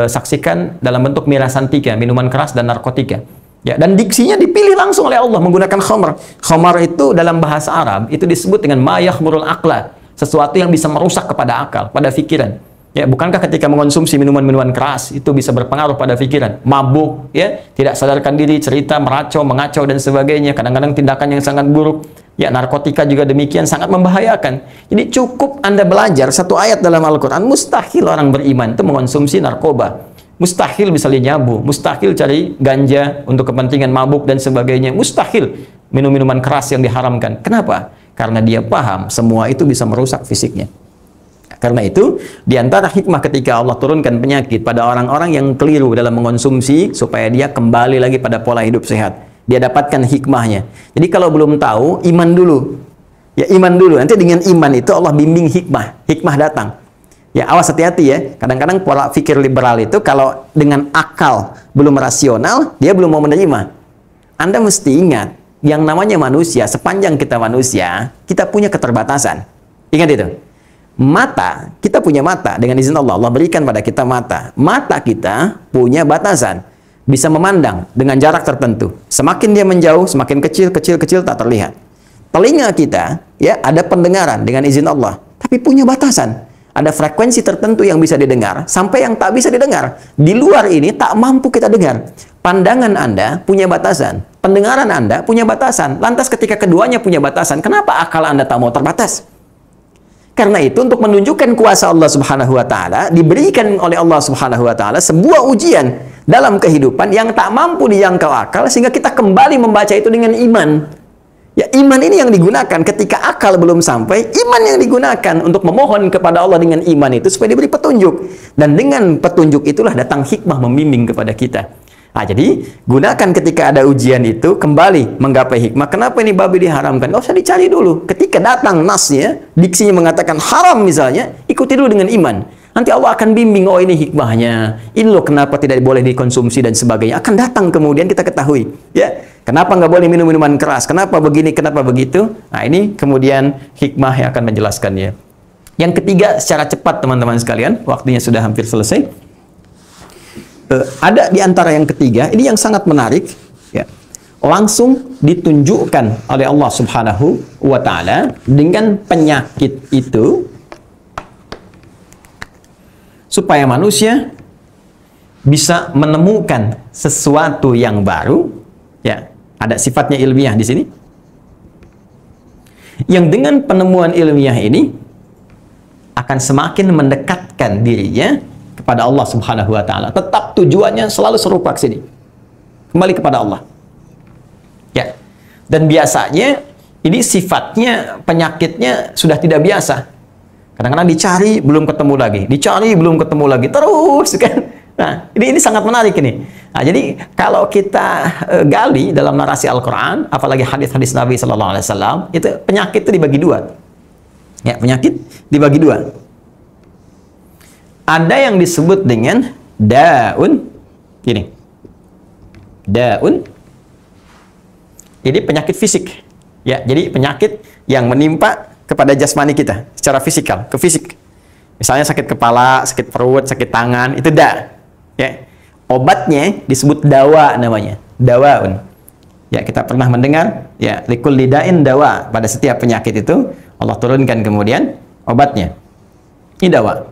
saksikan dalam bentuk mirasantika, minuman keras dan narkotika. Ya, dan diksinya dipilih langsung oleh Allah menggunakan khamar. Khamar itu dalam bahasa Arab itu disebut dengan ma yakhmurul aqla. Sesuatu yang bisa merusak kepada akal, pada pikiran. Ya, bukankah ketika mengonsumsi minuman-minuman keras itu bisa berpengaruh pada pikiran? Mabuk, ya, tidak sadarkan diri, cerita, meracau, mengacau dan sebagainya. Kadang-kadang tindakan yang sangat buruk. Ya, narkotika juga demikian, sangat membahayakan. Jadi cukup Anda belajar satu ayat dalam Al-Quran, mustahil orang beriman itu mengonsumsi narkoba. Mustahil misalnya nyabu, mustahil cari ganja untuk kepentingan mabuk dan sebagainya. Mustahil minum minuman keras yang diharamkan. Kenapa? Karena dia paham semua itu bisa merusak fisiknya. Karena itu, di antara hikmah ketika Allah turunkan penyakit pada orang-orang yang keliru dalam mengonsumsi, supaya dia kembali lagi pada pola hidup sehat. Dia dapatkan hikmahnya. Jadi kalau belum tahu, iman dulu. Ya, iman dulu. Nanti dengan iman itu Allah bimbing hikmah. Hikmah datang. Ya, awas, hati-hati ya. Kadang-kadang pola pikir liberal itu kalau dengan akal belum rasional, dia belum mau menerima. Anda mesti ingat, yang namanya manusia, sepanjang kita manusia, kita punya keterbatasan. Ingat itu. Mata, kita punya mata. Dengan izin Allah, Allah berikan pada kita mata. Mata kita punya batasan. Bisa memandang dengan jarak tertentu. Semakin dia menjauh, semakin kecil tak terlihat. Telinga kita, ya, ada pendengaran dengan izin Allah. Tapi punya batasan. Ada frekuensi tertentu yang bisa didengar, sampai yang tak bisa didengar. Di luar ini tak mampu kita dengar. Pandangan Anda punya batasan. Pendengaran Anda punya batasan. Lantas ketika keduanya punya batasan, kenapa akal Anda tak mau terbatas? Karena itu, untuk menunjukkan kuasa Allah Subhanahu wa taala, diberikan oleh Allah Subhanahu wa taala sebuah ujian dalam kehidupan yang tak mampu dijangkau akal, sehingga kita kembali membaca itu dengan iman. Ya, iman ini yang digunakan ketika akal belum sampai, iman yang digunakan untuk memohon kepada Allah dengan iman itu supaya diberi petunjuk. Dan dengan petunjuk itulah datang hikmah membimbing kepada kita. Nah, jadi gunakan ketika ada ujian itu, kembali menggapai hikmah. Kenapa ini babi diharamkan? Nggak usah dicari dulu. Ketika datang nasnya, diksinya mengatakan haram misalnya, ikuti dulu dengan iman. Nanti Allah akan bimbing, oh ini hikmahnya, ini loh kenapa tidak boleh dikonsumsi dan sebagainya. Akan datang kemudian kita ketahui. Ya, kenapa nggak boleh minum minuman keras? Kenapa begini? Kenapa begitu? Nah, ini kemudian hikmah yang akan menjelaskannya. Yang ketiga, secara cepat teman-teman sekalian, waktunya sudah hampir selesai. Ada di antara yang ketiga, ini yang sangat menarik, ya, langsung ditunjukkan oleh Allah Subhanahu wa taala dengan penyakit itu supaya manusia bisa menemukan sesuatu yang baru, ya, ada sifatnya ilmiah di sini. Yang dengan penemuan ilmiah ini akan semakin mendekatkan dirinya kepada Allah Subhanahu wa taala. Tetap tujuannya selalu serupa ke sini. Kembali kepada Allah. Ya. Dan biasanya ini sifatnya, penyakitnya sudah tidak biasa. Kadang-kadang dicari belum ketemu lagi, dicari belum ketemu lagi, terus kan. Nah, ini sangat menarik ini. Nah, jadi kalau kita gali dalam narasi Al-Qur'an, apalagi hadis-hadis Nabi sallallahu alaihi wasallam, itu penyakit itu dibagi dua. Ya, penyakit dibagi dua. Ada yang disebut dengan daun, ini daun, ini penyakit fisik, ya. Jadi penyakit yang menimpa kepada jasmani kita secara fisikal, ke fisik. Misalnya sakit kepala, sakit perut, sakit tangan, itu da. Ya. Obatnya disebut dawa namanya. Dawaun. Ya, kita pernah mendengar ya, likul lidain dawa. Pada setiap penyakit itu Allah turunkan kemudian obatnya. Ini dawa.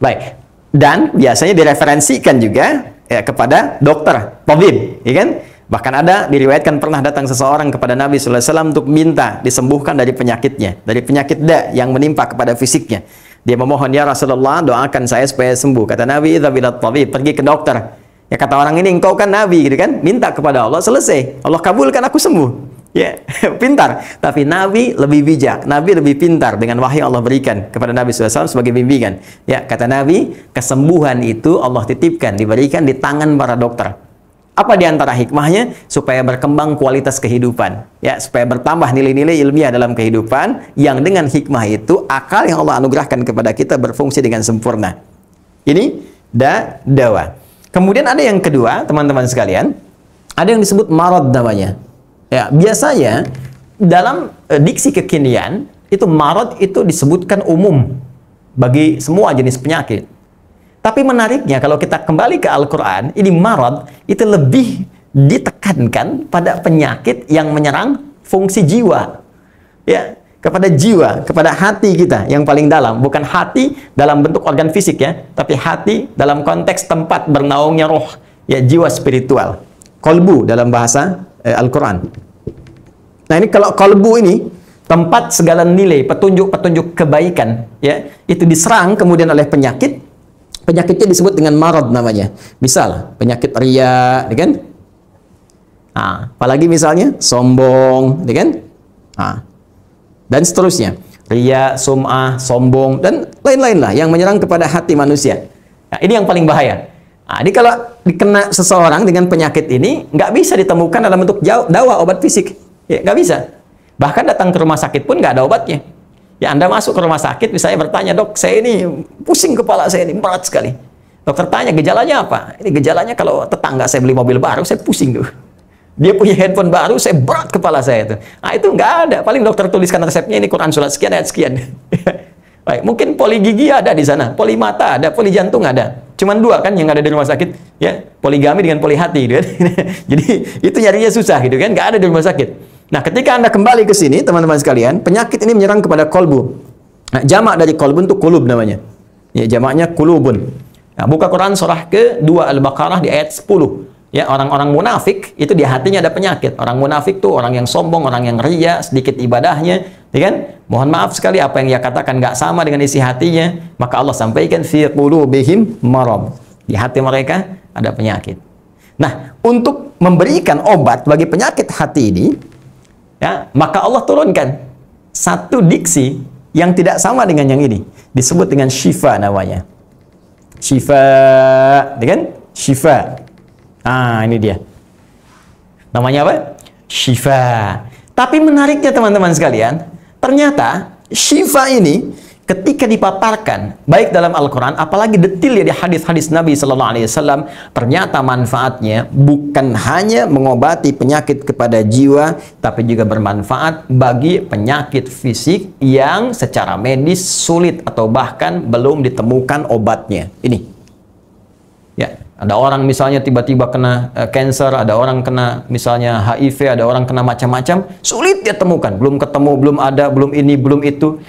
Baik. Dan biasanya direferensikan juga ya, kepada dokter, tabib, ya kan? Bahkan ada diriwayatkan pernah datang seseorang kepada Nabi sallallahu alaihi wasallam untuk minta disembuhkan dari penyakitnya, dari penyakit yang menimpa kepada fisiknya. Dia memohon, ya Rasulullah, doakan saya supaya sembuh. Kata Nabi, idza bilat tabib, pergi ke dokter. Ya kata orang ini, engkau kan Nabi, gitu kan? Minta kepada Allah, selesai. Allah kabulkan, aku sembuh. Ya, pintar. Tapi Nabi lebih bijak, Nabi lebih pintar dengan wahyu yang Allah berikan kepada Nabi SAW sebagai bimbingan. Ya, kata Nabi, kesembuhan itu Allah titipkan, diberikan di tangan para dokter. Apa di antara hikmahnya? Supaya berkembang kualitas kehidupan. Ya, supaya bertambah nilai-nilai ilmiah dalam kehidupan, yang dengan hikmah itu akal yang Allah anugerahkan kepada kita berfungsi dengan sempurna. Ini dawa. Kemudian ada yang kedua, teman-teman sekalian, ada yang disebut marad namanya. Ya, biasanya dalam diksi kekinian itu marad itu disebutkan umum bagi semua jenis penyakit. Tapi menariknya kalau kita kembali ke Al-Qur'an, ini marad itu lebih ditekankan pada penyakit yang menyerang fungsi jiwa. Ya, kepada jiwa, kepada hati kita yang paling dalam, bukan hati dalam bentuk organ fisik ya, tapi hati dalam konteks tempat bernaungnya roh, ya, jiwa spiritual. Kolbu dalam bahasa Al-Quran. Nah, ini kalau kolbu ini tempat segala nilai, petunjuk-petunjuk kebaikan, ya, itu diserang kemudian oleh penyakit. Penyakitnya disebut dengan marad namanya. Misal penyakit riya, ya kan? Nah, apalagi misalnya sombong, ya kan? Nah, dan seterusnya. Riya, sum'ah, sombong, dan lain-lain lah yang menyerang kepada hati manusia. Nah, ini yang paling bahaya. Nah, ini kalau dikena seseorang dengan penyakit ini, nggak bisa ditemukan dalam bentuk dawa, obat fisik. Ya, nggak bisa. Bahkan datang ke rumah sakit pun nggak ada obatnya. Ya, Anda masuk ke rumah sakit, misalnya bertanya, dok, saya ini pusing kepala saya ini, berat sekali. Dokter tanya, gejalanya apa? Ini gejalanya kalau tetangga saya beli mobil baru, saya pusing tuh. Dia punya handphone baru, saya berat kepala saya itu. Nah, itu nggak ada. Paling dokter tuliskan resepnya, ini Quran surat sekian, ayat sekian. Baik, mungkin poli gigi ada di sana, poli mata ada, poli jantung ada. Cuman dua kan yang ada di rumah sakit, ya, poligami dengan poli hati, gitu kan. Jadi itu nyarinya susah, gitu kan, nggak ada di rumah sakit. Nah, ketika Anda kembali ke sini, teman-teman sekalian, penyakit ini menyerang kepada kolbu. Nah, jamak dari kolbun itu kulub namanya. Ya, jamaknya kulubun. Nah, buka Quran surah ke-2 Al-Baqarah di ayat 10. Ya, orang-orang munafik itu di hatinya ada penyakit. Orang munafik tuh orang yang sombong, orang yang riya, sedikit ibadahnya, ya kan? Mohon maaf sekali apa yang dia katakan nggak sama dengan isi hatinya. Maka Allah sampaikan fi qulubihim marad. Di hati mereka ada penyakit. Nah, untuk memberikan obat bagi penyakit hati ini, ya, maka Allah turunkan satu diksi yang tidak sama dengan yang ini. Disebut dengan syifa namanya. Syifa, ya kan? Syifa. Ah, ini dia. Namanya apa? Syifa. Tapi menariknya teman-teman sekalian, ternyata syifa ini ketika dipaparkan baik dalam Al-Quran, apalagi detail ya di hadis-hadis Nabi Sallallahu Alaihi Wasallam, ternyata manfaatnya bukan hanya mengobati penyakit kepada jiwa, tapi juga bermanfaat bagi penyakit fisik yang secara medis sulit atau bahkan belum ditemukan obatnya. Ini. Ya, ada orang misalnya tiba-tiba kena cancer, ada orang kena misalnya HIV, ada orang kena macam-macam, sulit dia temukan, belum ketemu, belum ada, belum ini, belum itu.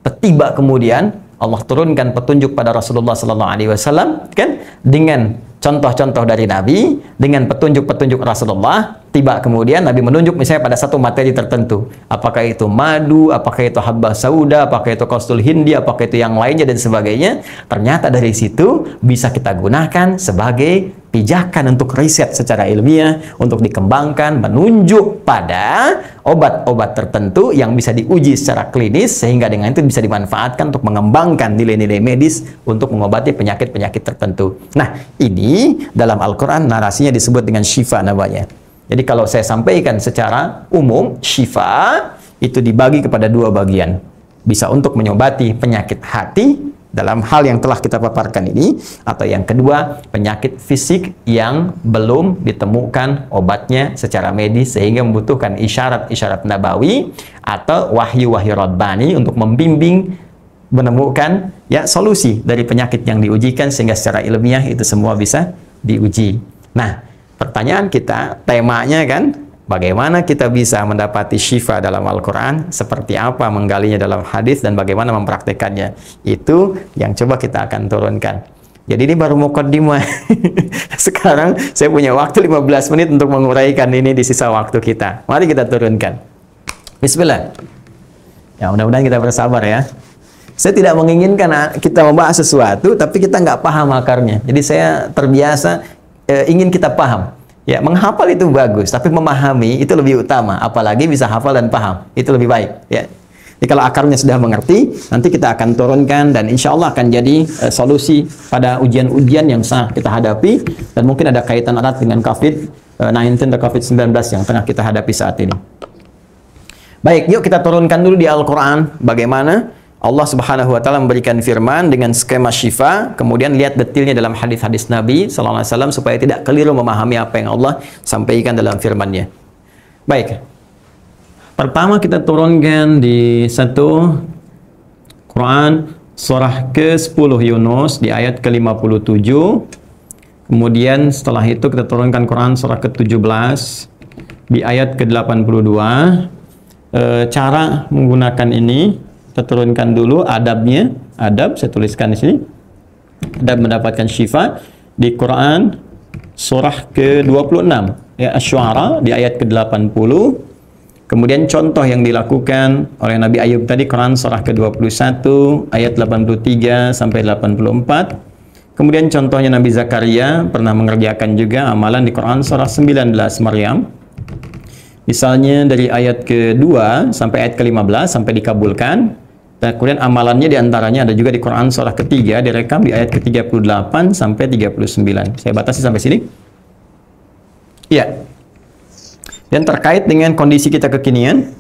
Tiba kemudian Allah turunkan petunjuk pada Rasulullah Sallallahu Alaihi Wasallam, kan, dengan contoh-contoh dari Nabi, dengan petunjuk-petunjuk Rasulullah. Tiba kemudian Nabi menunjuk misalnya pada satu materi tertentu, apakah itu madu, apakah itu habbah sauda, apakah itu qastul hindi, apakah itu yang lainnya dan sebagainya. Ternyata dari situ bisa kita gunakan sebagai pijakan untuk riset secara ilmiah, untuk dikembangkan, menunjuk pada obat-obat tertentu yang bisa diuji secara klinis, sehingga dengan itu bisa dimanfaatkan untuk mengembangkan nilai-nilai medis untuk mengobati penyakit-penyakit tertentu. Nah, ini dalam Al-Quran narasinya disebut dengan syifa namanya. Jadi kalau saya sampaikan secara umum, syifa itu dibagi kepada dua bagian. Bisa untuk menyobati penyakit hati dalam hal yang telah kita paparkan ini, atau yang kedua, penyakit fisik yang belum ditemukan obatnya secara medis sehingga membutuhkan isyarat-isyarat nabawi atau wahyu-wahyu rabbani untuk membimbing menemukan ya solusi dari penyakit yang diujikan, sehingga secara ilmiah itu semua bisa diuji. Nah, pertanyaan kita, temanya kan, bagaimana kita bisa mendapati syifa dalam Al-Quran, seperti apa menggalinya dalam hadis, dan bagaimana mempraktekannya. Itu yang coba kita akan turunkan. Jadi ini baru mukaddimah. Sekarang saya punya waktu 15 menit untuk menguraikan ini di sisa waktu kita. Mari kita turunkan. Bismillah. Ya, mudah-mudahan kita bersabar ya. Saya tidak menginginkan kita membahas sesuatu, tapi kita nggak paham akarnya. Jadi saya terbiasa ingin kita paham. Ya, menghafal itu bagus, tapi memahami itu lebih utama. Apalagi bisa hafal dan paham, itu lebih baik. Ya. Jadi kalau akarnya sudah mengerti, nanti kita akan turunkan, dan insya Allah akan jadi solusi pada ujian-ujian yang kita hadapi, dan mungkin ada kaitan erat dengan COVID-19 atau COVID-19 yang tengah kita hadapi saat ini. Baik, yuk kita turunkan dulu di Al-Quran bagaimana Allah Subhanahu wa Ta'ala memberikan firman dengan skema syifa, kemudian lihat detailnya dalam hadis-hadis Nabi sallallahu alaihi wasallam supaya tidak keliru memahami apa yang Allah sampaikan dalam firman-Nya. Baik. Pertama kita turunkan di satu Quran surah ke-10 Yunus di ayat ke-57. Kemudian setelah itu kita turunkan Quran surah ke-17 di ayat ke-82. Cara menggunakan ini kita turunkan dulu adabnya. Adab saya tuliskan di sini. Adab mendapatkan syifa di Quran surah ke-26 ya, Asy-Syu'ara di ayat ke-80. Kemudian contoh yang dilakukan oleh Nabi Ayub tadi, Quran surah ke-21 ayat 83 sampai 84. Kemudian contohnya Nabi Zakaria pernah mengerjakan juga amalan di Quran surah 19 Maryam. Misalnya dari ayat ke-2 sampai ayat ke-15 sampai dikabulkan. Dan kemudian amalannya diantaranya ada juga di Quran surah ke-3 direkam di ayat ke-38 sampai 39. Saya batasi sampai sini. Iya. Dan terkait dengan kondisi kita kekinian,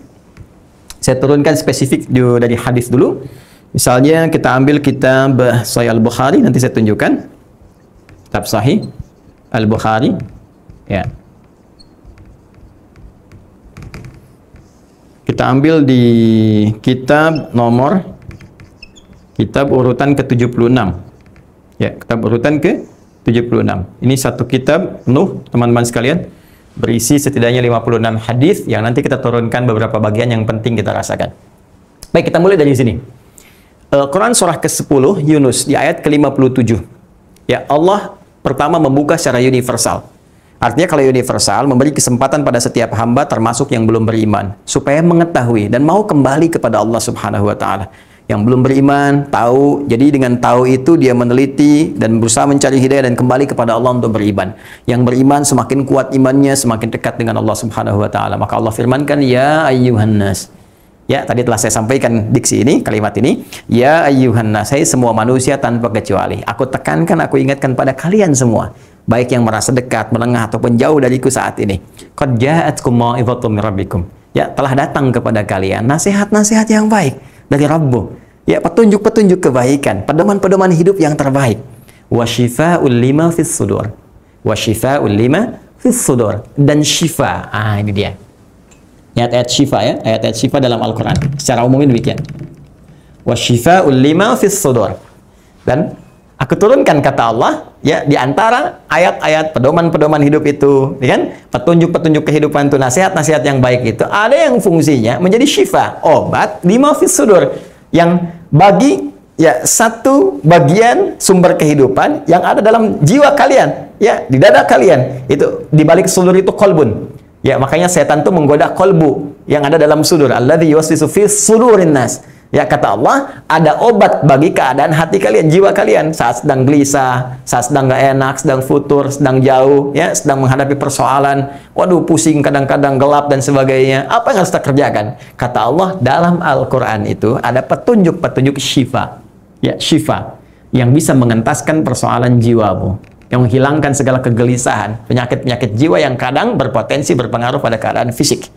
saya turunkan spesifik dari hadis dulu. Misalnya kita ambil kitab Sahih Al-Bukhari, nanti saya tunjukkan. Kitab Sahih Al-Bukhari. Ya. Kita ambil di kitab urutan ke-76. Ya, kitab urutan ke-76. Ini satu kitab penuh, teman-teman sekalian, berisi setidaknya 56 hadis yang nanti kita turunkan beberapa bagian yang penting kita rasakan. Baik, kita mulai dari sini. Quran surah ke-10 Yunus di ayat ke-57. Ya, Allah pertama membuka secara universal. Artinya kalau universal, memberi kesempatan pada setiap hamba termasuk yang belum beriman, supaya mengetahui dan mau kembali kepada Allah Subhanahu wa Ta'ala. Yang belum beriman, tahu, jadi dengan tahu itu dia meneliti dan berusaha mencari hidayah dan kembali kepada Allah untuk beriman. Yang beriman semakin kuat imannya, semakin dekat dengan Allah Subhanahu wa Ta'ala. Maka Allah firmankan, ya ayyuhan nas. Ya, tadi telah saya sampaikan diksi ini, kalimat ini. Ya ayyuhan nas, hai semua manusia tanpa kecuali. Aku tekankan, aku ingatkan pada kalian semua, baik yang merasa dekat, menengah, ataupun jauh dariku saat ini. Qad ja'atkum mau'izatun min rabbikum. Ya, telah datang kepada kalian nasihat-nasihat yang baik dari Rabbu. Ya, petunjuk-petunjuk kebaikan, pedoman-pedoman hidup yang terbaik. Wa syifa'ul lima fis sudur. Wa syifa'ul lima fis sudur. Dan syifa. Ini dia. Ayat-ayat syifa ya, ayat-ayat syifa dalam Al-Quran. Secara umumnya demikian. Wa syifa'ul lima fis sudur. Dan aku turunkan kata Allah ya di antara ayat-ayat pedoman-pedoman hidup itu, ya kan? Petunjuk-petunjuk kehidupan itu, nasihat-nasihat yang baik itu, ada yang fungsinya menjadi syifa, obat lima fis sudur, yang bagi ya satu bagian sumber kehidupan yang ada dalam jiwa kalian, ya di dada kalian. Itu di balik sudur itu qalbun. Ya, makanya setan itu menggoda kolbu yang ada dalam sudur. Alladzi yuwaswisu fi sudurin nas. Ya, kata Allah, ada obat bagi keadaan hati kalian, jiwa kalian, saat sedang gelisah, saat sedang nggak enak, sedang futur, sedang jauh, ya, sedang menghadapi persoalan, waduh pusing, kadang-kadang gelap dan sebagainya. Apa yang harus kita kerjakan? Kata Allah, dalam Al-Quran itu ada petunjuk-petunjuk syifa, ya, syifa yang bisa mengentaskan persoalan jiwamu, yang menghilangkan segala kegelisahan, penyakit-penyakit jiwa yang kadang berpotensi berpengaruh pada keadaan fisik,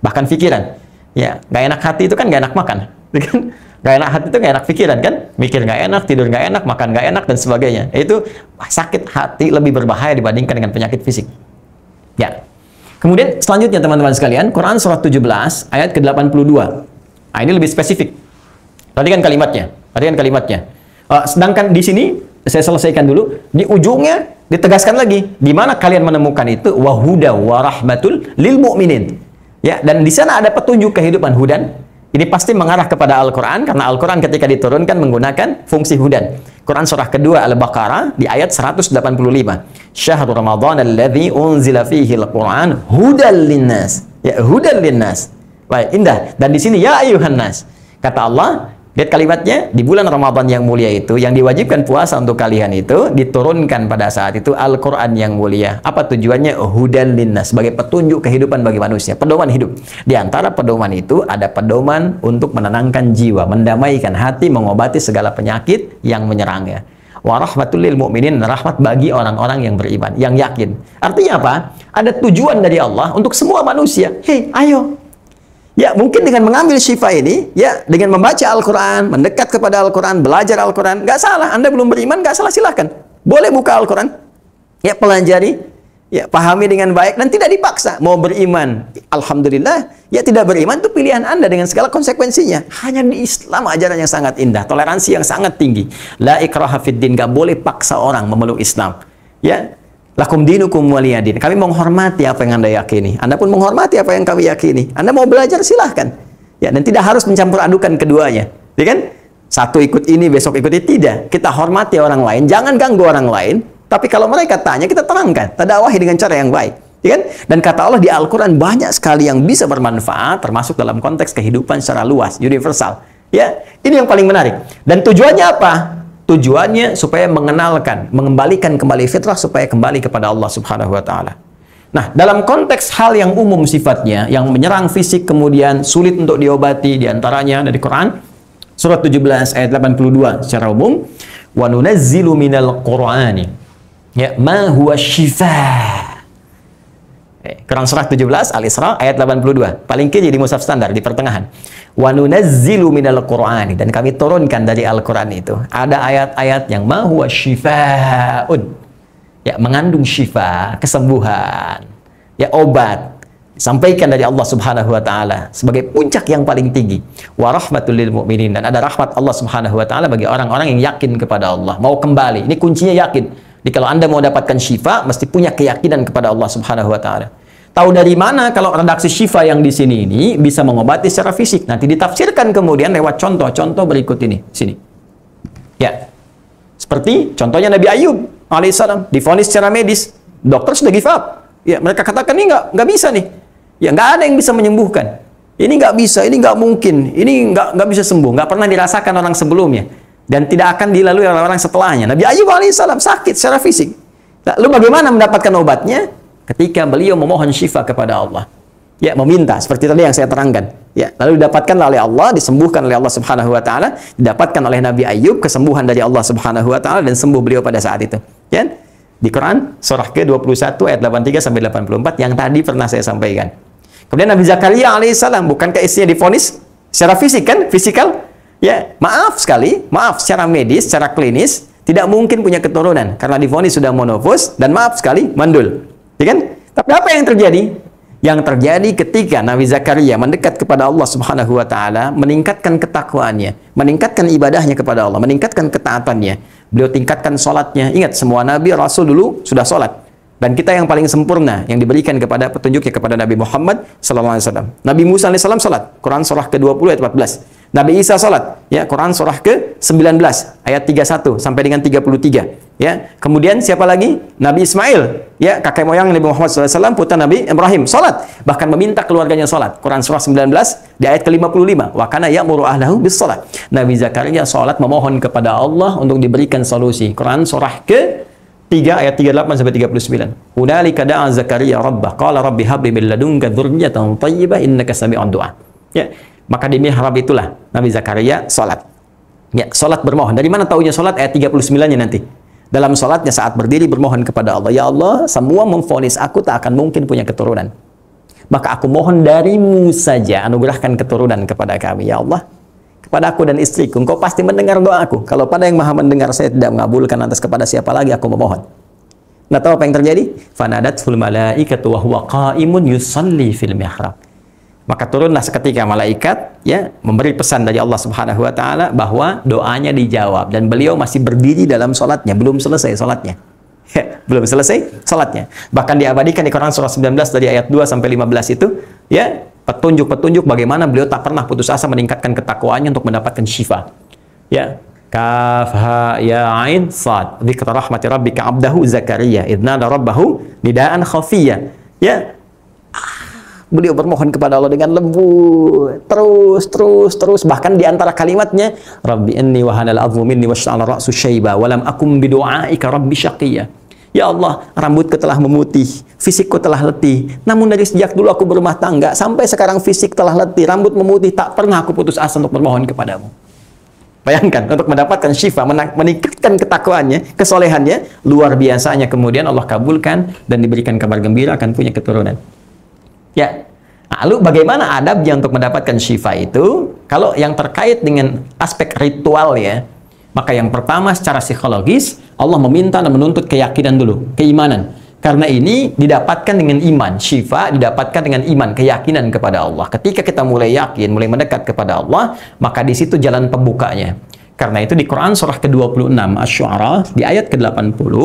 bahkan pikiran. Ya, nggak enak hati itu kan nggak enak makan. Gak enak hati itu gak enak pikiran kan, mikir gak enak, tidur gak enak, makan gak enak, dan sebagainya. Itu sakit hati lebih berbahaya dibandingkan dengan penyakit fisik. Ya. Kemudian selanjutnya teman-teman sekalian, Quran surah 17 ayat ke-82. Nah, ini lebih spesifik. Tadi kan kalimatnya. Perhatikan kalimatnya. Sedangkan di sini saya selesaikan dulu, di ujungnya ditegaskan lagi, di mana kalian menemukan itu wahuda warahmatul lil mu'minin. Ya, dan di sana ada petunjuk kehidupan hudan. Ini pasti mengarah kepada Al-Quran, karena Al-Quran ketika diturunkan menggunakan fungsi hudan. Quran surah kedua Al-Baqarah di ayat 185. Syahrul Ramadan alladzi unzila fihi al-Quran hudal linnas. Ya, hudal linnas. Baik, indah. Dan di sini ya ayuhan nas. Kata Allah, lihat kalimatnya, di bulan Ramadan yang mulia itu, yang diwajibkan puasa untuk kalian itu, diturunkan pada saat itu Al-Quran yang mulia. Apa tujuannya? Hudan linnas, sebagai petunjuk kehidupan bagi manusia, pedoman hidup. Di antara pedoman itu, ada pedoman untuk menenangkan jiwa, mendamaikan hati, mengobati segala penyakit yang menyerangnya. Warahmatul lil mu'minin, rahmat bagi orang-orang yang beriman, yang yakin. Artinya apa? Ada tujuan dari Allah untuk semua manusia. Hei, ayo. Ya, mungkin dengan mengambil syifa ini, ya, dengan membaca Al-Quran, mendekat kepada Al-Quran, belajar Al-Quran, nggak salah. Anda belum beriman, nggak salah, silahkan. Boleh buka Al-Quran, ya, pelajari, ya, pahami dengan baik, dan tidak dipaksa. Mau beriman, Alhamdulillah, ya, tidak beriman, itu pilihan Anda dengan segala konsekuensinya. Hanya di Islam ajaran yang sangat indah, toleransi yang sangat tinggi. La ikraha fid din, nggak boleh paksa orang memeluk Islam. Ya, lakum dinukum waliyadin. Kami menghormati apa yang Anda yakini. Anda pun menghormati apa yang kami yakini. Anda mau belajar, silahkan. Ya, dan tidak harus mencampur adukan keduanya. Ya kan? Satu ikut ini, besok ikut itu. Tidak. Kita hormati orang lain. Jangan ganggu orang lain. Tapi kalau mereka tanya, kita terangkan. Tadakwahi dengan cara yang baik. Ya kan? Dan kata Allah di Al-Quran banyak sekali yang bisa bermanfaat, termasuk dalam konteks kehidupan secara luas, universal. Ya, ini yang paling menarik. Dan tujuannya apa? Tujuannya supaya mengenalkan, mengembalikan kembali fitrah supaya kembali kepada Allah Subhanahu wa taala. Nah, dalam konteks hal yang umum sifatnya, yang menyerang fisik kemudian sulit untuk diobati, diantaranya dari Quran surat 17 ayat 82 secara umum, wa nunazzilu minal qur'ani ya ma huwa syifaa. Quran surah 17 Al-Isra ayat 82. Paling kiri di mushaf standar di pertengahan. Wa nunazzilu minal qur'ani, dan kami turunkan dari Al-Qur'an itu ada ayat-ayat yang ma huwa syifaa'un. Ya, mengandung syifa, kesembuhan. Ya, obat. Sampaikan dari Allah Subhanahu wa taala sebagai puncak yang paling tinggi. Wa rahmatul lil mu'minin, dan ada rahmat Allah Subhanahu wa taala bagi orang-orang yang yakin kepada Allah, mau kembali. Ini kuncinya yakin. Jadi kalau Anda mau dapatkan syifa, mesti punya keyakinan kepada Allah Subhanahu wa taala. Tahu dari mana kalau redaksi syifa yang di sini ini bisa mengobati secara fisik? Nanti ditafsirkan kemudian lewat contoh-contoh berikut ini. Sini. Ya. Seperti contohnya Nabi Ayub alaihissalam divonis secara medis. Dokter sudah give up. Ya, mereka katakan ini nggak bisa nih. Ya, nggak ada yang bisa menyembuhkan. Ini nggak bisa, ini nggak mungkin, ini nggak bisa sembuh, nggak pernah dirasakan orang sebelumnya. Dan tidak akan dilalui oleh orang setelahnya. Nabi Ayub alaihissalam sakit secara fisik. Lalu bagaimana mendapatkan obatnya? Ketika beliau memohon syifa kepada Allah. Ya, meminta. Seperti tadi yang saya terangkan. Ya, lalu didapatkan oleh Allah, disembuhkan oleh Allah Subhanahu wa taala, didapatkan oleh Nabi Ayub kesembuhan dari Allah Subhanahu wa taala, dan sembuh beliau pada saat itu. Ya? Di Quran surah ke-21 ayat 83 sampai 84 yang tadi pernah saya sampaikan. Kemudian Nabi Zakaria alaihissalam, bukankah istrinya divonis secara fisik kan? Fisikal? Ya, maaf sekali, maaf secara medis, secara klinis tidak mungkin punya keturunan karena divonis sudah monofus, dan maaf sekali mandul. Ya kan? Tapi apa yang terjadi? Yang terjadi ketika Nabi Zakaria mendekat kepada Allah Subhanahu wa taala, meningkatkan ketakwaannya, meningkatkan ibadahnya kepada Allah, meningkatkan ketaatannya. Beliau tingkatkan salatnya. Ingat, semua nabi rasul dulu sudah salat. Dan kita yang paling sempurna yang diberikan kepada petunjuknya kepada Nabi Muhammad sallallahu alaihi wasallam. Nabi Musa alaihissalam salat. Quran surah ke-20 ayat 14. Nabi Isa salat, ya, Quran surah ke-19 ayat 31 sampai dengan 33, ya. Kemudian siapa lagi? Nabi Ismail, ya, kakek moyang Nabi Muhammad SAW, putra Nabi Ibrahim, salat, bahkan meminta keluarganya salat. Quran surah 19 di ayat ke-55, wa kana ya'muru ahlahu bis salat. Nabi Zakaria salat memohon kepada Allah untuk diberikan solusi. Quran surah ke-3 ayat 38 sampai 39. Hunalika da'a Zakaria rabbah qala rabbi habli min ladunka dzurriyyatan thayyibah innaka sami'ud du'a. Ya. Maka di mihrab itulah Nabi Zakaria salat. Ya, salat bermohon. Dari mana taunya salat? Ayat 39-nya nanti. Dalam salatnya saat berdiri bermohon kepada Allah, ya Allah, semua memvonis aku tak akan mungkin punya keturunan. Maka aku mohon darimu saja anugerahkan keturunan kepada kami, ya Allah. Kepada aku dan istriku, engkau pasti mendengar doaku. Kalau pada yang maha mendengar saya tidak mengabulkan, atas kepada siapa lagi aku memohon. Nah, tahu apa yang terjadi? Fanadatul malaikatu wa huwa qaimun yusalli fil mihrab. Maka turunlah seketika malaikat, ya, memberi pesan dari Allah Subhanahu wa taala bahwa doanya dijawab dan beliau masih berdiri dalam salatnya, belum selesai salatnya. Belum selesai salatnya. Bahkan diabadikan di Quran surah 19 dari ayat 2 sampai 15 itu, ya, petunjuk-petunjuk bagaimana beliau tak pernah putus asa meningkatkan ketakwaannya untuk mendapatkan syifa. Ya, kaf ha ya ain sad, dzikra rahmati rabbika abdahu Zakaria idnada rabbahu nidaan khafiyya. Ya, beliau bermohon kepada Allah dengan lembut, terus, bahkan di antara kalimatnya, Rabbi inni wa hanal azmu minni washta'ala ra'su syaiba wa lam akum bidu'aika rabbi syaqiyya. Ya Allah, rambutku telah memutih, fisikku telah letih, namun dari sejak dulu aku berumah tangga sampai sekarang fisik telah letih, rambut memutih, tak pernah aku putus asa untuk bermohon kepadamu. Bayangkan, untuk mendapatkan syifa, meningkatkan ketakwaannya, kesolehannya, luar biasanya, kemudian Allah kabulkan dan diberikan kabar gembira akan punya keturunan. Ya, lalu bagaimana adabnya untuk mendapatkan syifa itu? Kalau yang terkait dengan aspek ritual, ya, maka yang pertama secara psikologis Allah meminta dan menuntut keyakinan dulu, keimanan. Karena ini didapatkan dengan iman, syifa didapatkan dengan iman, keyakinan kepada Allah. Ketika kita mulai yakin, mulai mendekat kepada Allah, maka di situ jalan pembukanya. Karena itu di Quran surah ke-26 Asy-Syu'ara di ayat ke-80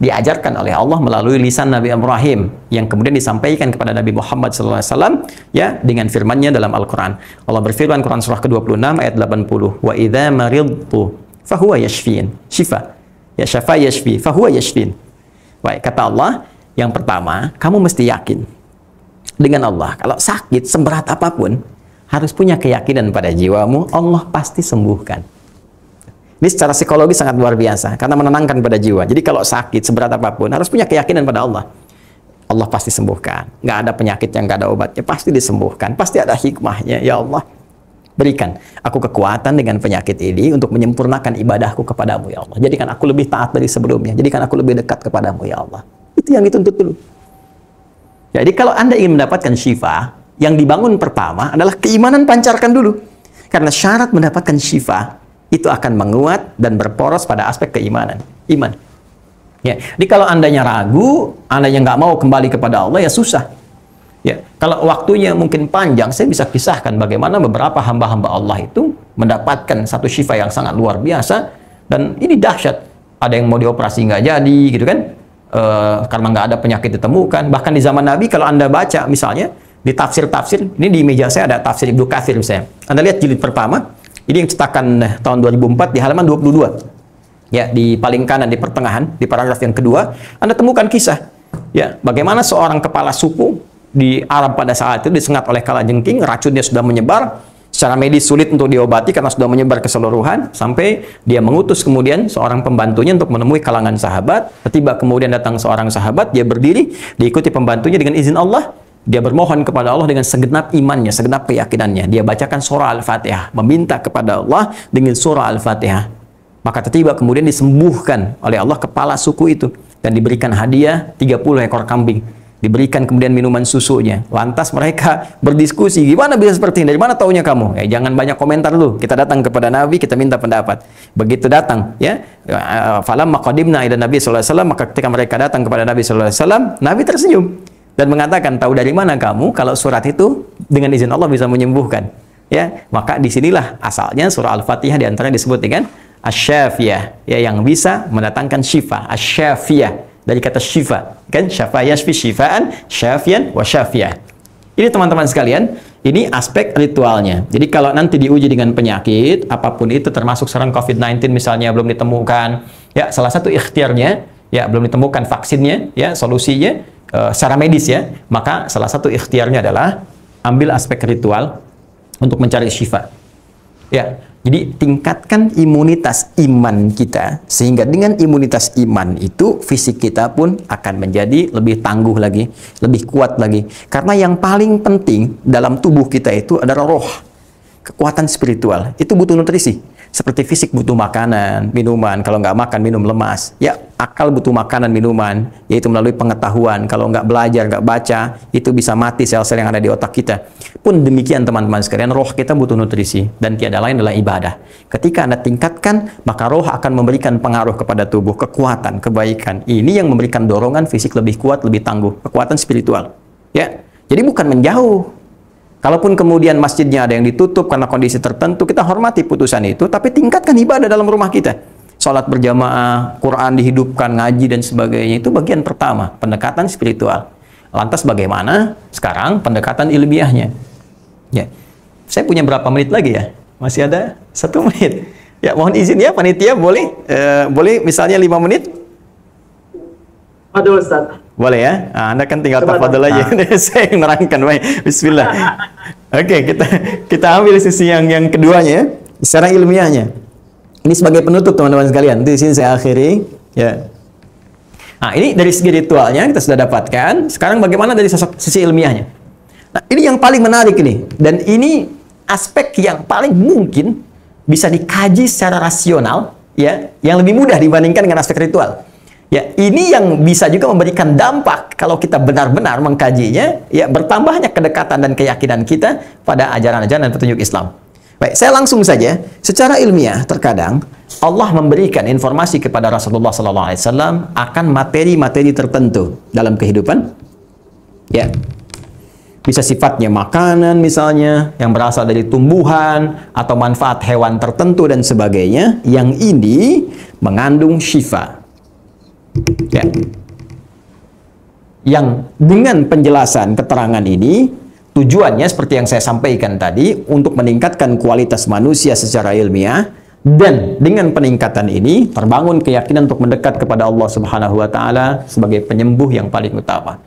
diajarkan oleh Allah melalui lisan Nabi Ibrahim yang kemudian disampaikan kepada Nabi Muhammad SAW, ya, dengan firman-Nya dalam Al-Quran. Allah berfirman Quran surah ke-26 ayat 80, wa idza maridtu fahuwa yashfin. Syifa. Ya, syafa yashfi fahuwa yashfin. Baik, kata Allah, yang pertama, kamu mesti yakin dengan Allah. Kalau sakit seberat apapun, harus punya keyakinan pada jiwamu, Allah pasti sembuhkan. Ini secara psikologis sangat luar biasa, karena menenangkan pada jiwa. Jadi kalau sakit seberat apapun, harus punya keyakinan pada Allah. Allah pasti sembuhkan. Nggak ada penyakit yang nggak ada obatnya, pasti disembuhkan. Pasti ada hikmahnya. Ya Allah, berikan aku kekuatan dengan penyakit ini untuk menyempurnakan ibadahku kepadamu, ya Allah. Jadikan aku lebih taat dari sebelumnya. Jadikan aku lebih dekat kepadamu, ya Allah. Itu yang dituntut dulu. Jadi kalau Anda ingin mendapatkan syifa, yang dibangun pertama adalah keimanan, pancarkan dulu. Karena syarat mendapatkan syifa itu akan menguat dan berporos pada aspek keimanan, iman. Ya, jadi kalau andanya ragu, andanya nggak mau kembali kepada Allah, ya susah. Ya, kalau waktunya mungkin panjang, saya bisa kisahkan bagaimana beberapa hamba-hamba Allah itu mendapatkan satu syifa yang sangat luar biasa, dan ini dahsyat. Ada yang mau dioperasi nggak jadi, gitu kan? Karena nggak ada penyakit ditemukan. Bahkan di zaman Nabi, kalau Anda baca misalnya di tafsir-tafsir, ini di meja saya ada tafsir Ibnu Katsir misalnya. Anda lihat jilid pertama. Ini yang cetakan tahun 2004 di halaman 22. Ya, di paling kanan di pertengahan, di paragraf yang kedua, Anda temukan kisah. Ya, bagaimana seorang kepala suku di Arab pada saat itu disengat oleh kalajengking, racunnya sudah menyebar, secara medis sulit untuk diobati karena sudah menyebar keseluruhan, sampai dia mengutus kemudian seorang pembantunya untuk menemui kalangan sahabat. Tiba kemudian datang seorang sahabat, dia berdiri, diikuti pembantunya dengan izin Allah. Dia bermohon kepada Allah dengan segenap imannya, segenap keyakinannya. Dia bacakan surah Al-Fatihah, meminta kepada Allah dengan surah Al-Fatihah. Maka tiba kemudian disembuhkan oleh Allah kepala suku itu dan diberikan hadiah 30 ekor kambing. Diberikan kemudian minuman susunya. Lantas mereka berdiskusi, gimana bisa seperti ini? Dari mana taunya kamu? Jangan banyak komentar dulu. Kita datang kepada Nabi, kita minta pendapat. Begitu datang, ya, falamma qadimna ila Nabi sallallahu alaihi wasallam, maka ketika mereka datang kepada Nabi sallallahu alaihi wasallam, Nabi tersenyum dan mengatakan, tahu dari mana kamu kalau surat itu dengan izin Allah bisa menyembuhkan? Ya, maka disinilah asalnya surah Al-Fatihah diantaranya disebut dengan Asy-Syafiyah, ya, yang bisa mendatangkan syifa. Asy-Syafiyah dari kata syifa, kan? Syafa yashfi syifaan, syafian wa syafiyah. Ini teman-teman sekalian, ini aspek ritualnya. Jadi kalau nanti diuji dengan penyakit apapun itu, termasuk sekarang COVID-19 misalnya belum ditemukan, ya, salah satu ikhtiarnya, ya, belum ditemukan vaksinnya, ya, solusinya secara medis, ya, maka salah satu ikhtiarnya adalah ambil aspek ritual untuk mencari syifa. Ya, jadi tingkatkan imunitas iman kita, sehingga dengan imunitas iman itu fisik kita pun akan menjadi lebih tangguh lagi, lebih kuat lagi. Karena yang paling penting dalam tubuh kita itu adalah roh, kekuatan spiritual. Itu butuh nutrisi. Seperti fisik butuh makanan, minuman. Kalau nggak makan, minum lemas. Ya, akal butuh makanan, minuman, yaitu melalui pengetahuan. Kalau nggak belajar, nggak baca, itu bisa mati sel-sel yang ada di otak kita. Pun demikian teman-teman sekalian, roh kita butuh nutrisi. Dan tiada lain adalah ibadah. Ketika Anda tingkatkan, maka roh akan memberikan pengaruh kepada tubuh, kekuatan, kebaikan. Ini yang memberikan dorongan fisik lebih kuat, lebih tangguh. Kekuatan spiritual. Ya, jadi bukan menjauh. Kalaupun kemudian masjidnya ada yang ditutup karena kondisi tertentu, kita hormati putusan itu, tapi tingkatkan ibadah dalam rumah kita. Sholat berjamaah, Quran dihidupkan, ngaji dan sebagainya, itu bagian pertama, pendekatan spiritual. Lantas bagaimana sekarang pendekatan ilmiahnya? Ya, saya punya berapa menit lagi ya? Masih ada 1 menit. Ya, mohon izin ya panitia, boleh boleh misalnya 5 menit? Aduh Ustaz. Boleh ya? Nah, Anda kan tinggal tafadhol aja. Saya yang nerangkan, baik. Bismillah. Oke, kita ambil sisi yang keduanya ya, secara ilmiahnya. Ini sebagai penutup teman-teman sekalian. Di sini saya akhiri ya. Nah, ini dari segi ritualnya kita sudah dapatkan. Sekarang bagaimana dari sisi ilmiahnya? Nah, ini yang paling menarik ini. Dan ini aspek yang paling mungkin bisa dikaji secara rasional ya, yang lebih mudah dibandingkan dengan aspek ritual. Ya, ini yang bisa juga memberikan dampak kalau kita benar-benar mengkajinya, ya bertambahnya kedekatan dan keyakinan kita pada ajaran-ajaran dan petunjuk Islam. Baik, saya langsung saja. Secara ilmiah, terkadang Allah memberikan informasi kepada Rasulullah SAW akan materi-materi tertentu dalam kehidupan. Ya, bisa sifatnya makanan misalnya, yang berasal dari tumbuhan, atau manfaat hewan tertentu dan sebagainya, yang ini mengandung syifa. Ya. Yang dengan penjelasan keterangan ini tujuannya seperti yang saya sampaikan tadi untuk meningkatkan kualitas manusia secara ilmiah, dan dengan peningkatan ini terbangun keyakinan untuk mendekat kepada Allah Subhanahu wa taala sebagai penyembuh yang paling utama.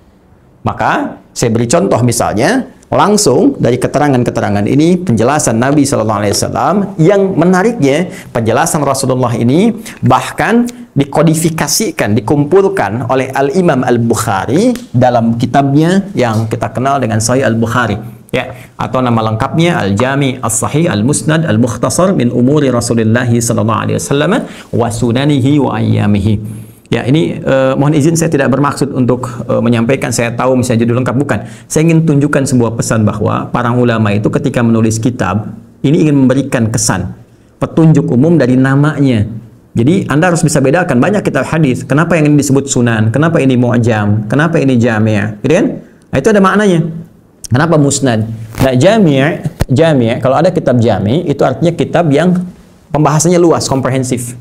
Maka saya beri contoh misalnya langsung dari keterangan-keterangan ini, penjelasan Nabi SAW yang menariknya, penjelasan Rasulullah ini bahkan dikodifikasikan, dikumpulkan oleh Al-Imam Al-Bukhari dalam kitabnya yang kita kenal dengan Sahih Al-Bukhari ya, atau nama lengkapnya Al-Jami' As-Sahih Al-Musnad Al-Mukhtasar min Umuri Rasulullah SAW wa sunanihi wa ayyamihi. Ya, ini mohon izin saya tidak bermaksud untuk menyampaikan saya tahu misalnya judul lengkap, bukan. Saya ingin tunjukkan sebuah pesan bahwa para ulama itu ketika menulis kitab ini ingin memberikan kesan petunjuk umum dari namanya. Jadi Anda harus bisa bedakan banyak kitab hadis. Kenapa yang ini disebut sunan? Kenapa ini mu'jam? Kenapa ini jami'? Gitu kan? Nah, itu ada maknanya. Kenapa musnad? Nah, jami', kalau ada kitab jami' itu artinya kitab yang pembahasannya luas, komprehensif.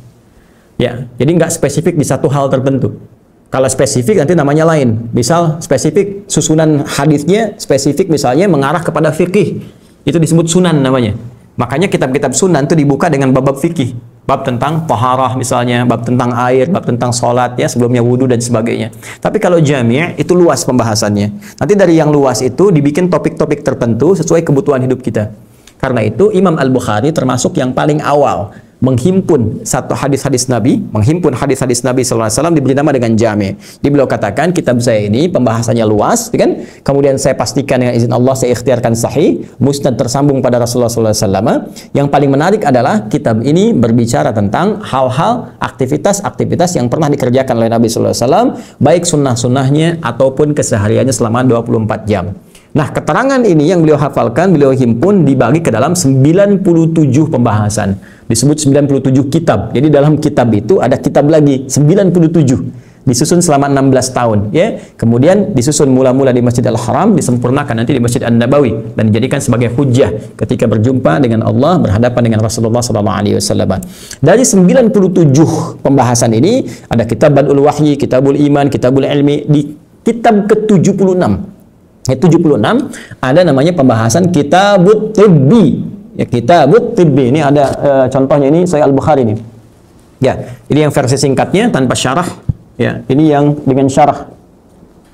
Ya, jadi nggak spesifik di satu hal tertentu. Kalau spesifik nanti namanya lain. Misal spesifik susunan hadisnya spesifik misalnya mengarah kepada fikih. Itu disebut sunan namanya. Makanya kitab-kitab sunan itu dibuka dengan bab-bab fikih. Bab tentang taharah misalnya, bab tentang air, bab tentang sholat ya, sebelumnya wudu dan sebagainya. Tapi kalau jami' itu luas pembahasannya. Nanti dari yang luas itu dibikin topik-topik tertentu sesuai kebutuhan hidup kita. Karena itu Imam Al-Bukhari termasuk yang paling awal menghimpun satu hadis-hadis Nabi, menghimpun hadis-hadis Nabi SAW diberi nama dengan Jami'. Jadi beliau katakan kitab saya ini pembahasannya luas, kan? Kemudian saya pastikan dengan izin Allah saya ikhtiarkan sahih, musnad tersambung pada Rasulullah SAW. Yang paling menarik adalah kitab ini berbicara tentang hal-hal aktivitas-aktivitas yang pernah dikerjakan oleh Nabi SAW, baik sunnah-sunnahnya ataupun kesehariannya selama 24 jam. Nah, keterangan ini yang beliau hafalkan, beliau himpun dibagi ke dalam 97 pembahasan. Disebut 97 kitab. Jadi dalam kitab itu ada kitab lagi 97. Disusun selama 16 tahun, ya. Kemudian disusun mula-mula di Masjid Al-Haram, disempurnakan nanti di Masjid An-Nabawi dan dijadikan sebagai hujjah ketika berjumpa dengan Allah, berhadapan dengan Rasulullah SAW. Dari 97 pembahasan ini ada kitab Badul Wahyi, Kitabul Iman, Kitabul Ilmi. Di kitab ke-76 ada namanya pembahasan Kitabut Tibbi. Ya, Kitabut Tibbi ini ada contohnya, ini Sahih Al-Bukhari ini. Ya, ini yang versi singkatnya tanpa syarah. Ya, ini yang dengan syarah.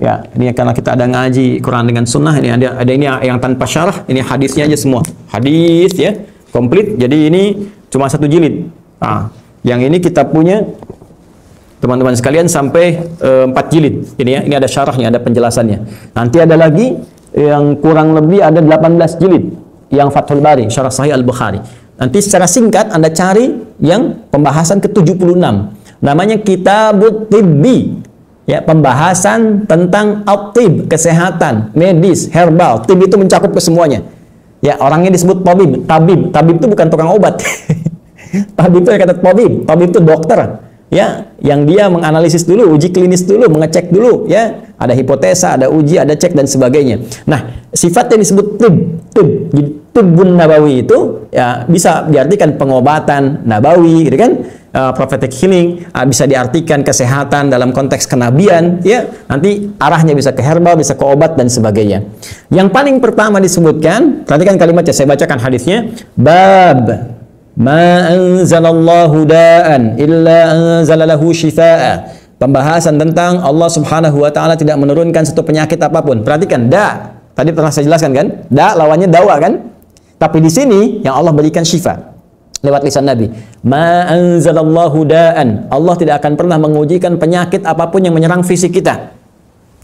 Ya, ini karena kita ada ngaji Quran dengan sunnah, ini ada ini yang tanpa syarah, ini hadisnya aja semua. Hadis ya, komplit. Jadi ini cuma 1 jilid. Nah, yang ini kita punya teman-teman sekalian sampai 4 jilid. Ini ya, ini ada syarahnya, ada penjelasannya. Nanti ada lagi yang kurang lebih ada 18 jilid yang Fathul Bari, Syarah Sahih Al-Bukhari. Nanti secara singkat Anda cari yang pembahasan ke-76. Namanya Kitabut Tibbi. Ya, pembahasan tentang at-tib, kesehatan, medis, herbal. Tib itu mencakup ke semuanya. Ya, orangnya disebut tabib. Tabib itu bukan tukang obat. Tabib itu kata tabib. Tabib itu dokter. ya, yang dia menganalisis dulu, uji klinis dulu, mengecek dulu, ya, ada hipotesa, ada uji, ada cek dan sebagainya. Nah, sifat yang disebut tibbun nabawi itu ya bisa diartikan pengobatan nabawi, gitu kan? Prophetic healing, bisa diartikan kesehatan dalam konteks kenabian, ya, nanti arahnya bisa ke herbal, bisa ke obat dan sebagainya. Yang paling pertama disebutkan, perhatikan kalimatnya, saya bacakan hadisnya, bab ma anzalallahu da'an illa anzalalahu shifaa. Pembahasan tentang Allah Subhanahu wa taala tidak menurunkan satu penyakit apapun. Perhatikan, da, tadi pernah saya jelaskan kan? Da lawannya dawa kan? Tapi di sini yang Allah berikan syifa lewat lisan Nabi. Ma anzalallahu da'an. Allah tidak akan pernah mengujikan penyakit apapun yang menyerang fisik kita.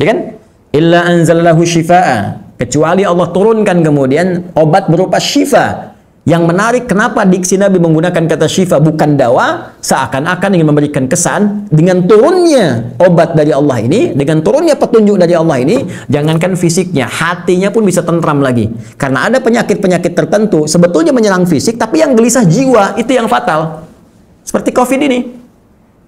Ya kan? Illa anzalallahu shifaa. Kecuali Allah turunkan kemudian obat berupa syifa. Yang menarik, kenapa diksi Nabi menggunakan kata syifa bukan dawa, seakan-akan ingin memberikan kesan dengan turunnya obat dari Allah ini, dengan turunnya petunjuk dari Allah ini, jangankan fisiknya, hatinya pun bisa tentram lagi. Karena ada penyakit-penyakit tertentu sebetulnya menyerang fisik, tapi yang gelisah jiwa itu yang fatal. Seperti COVID ini.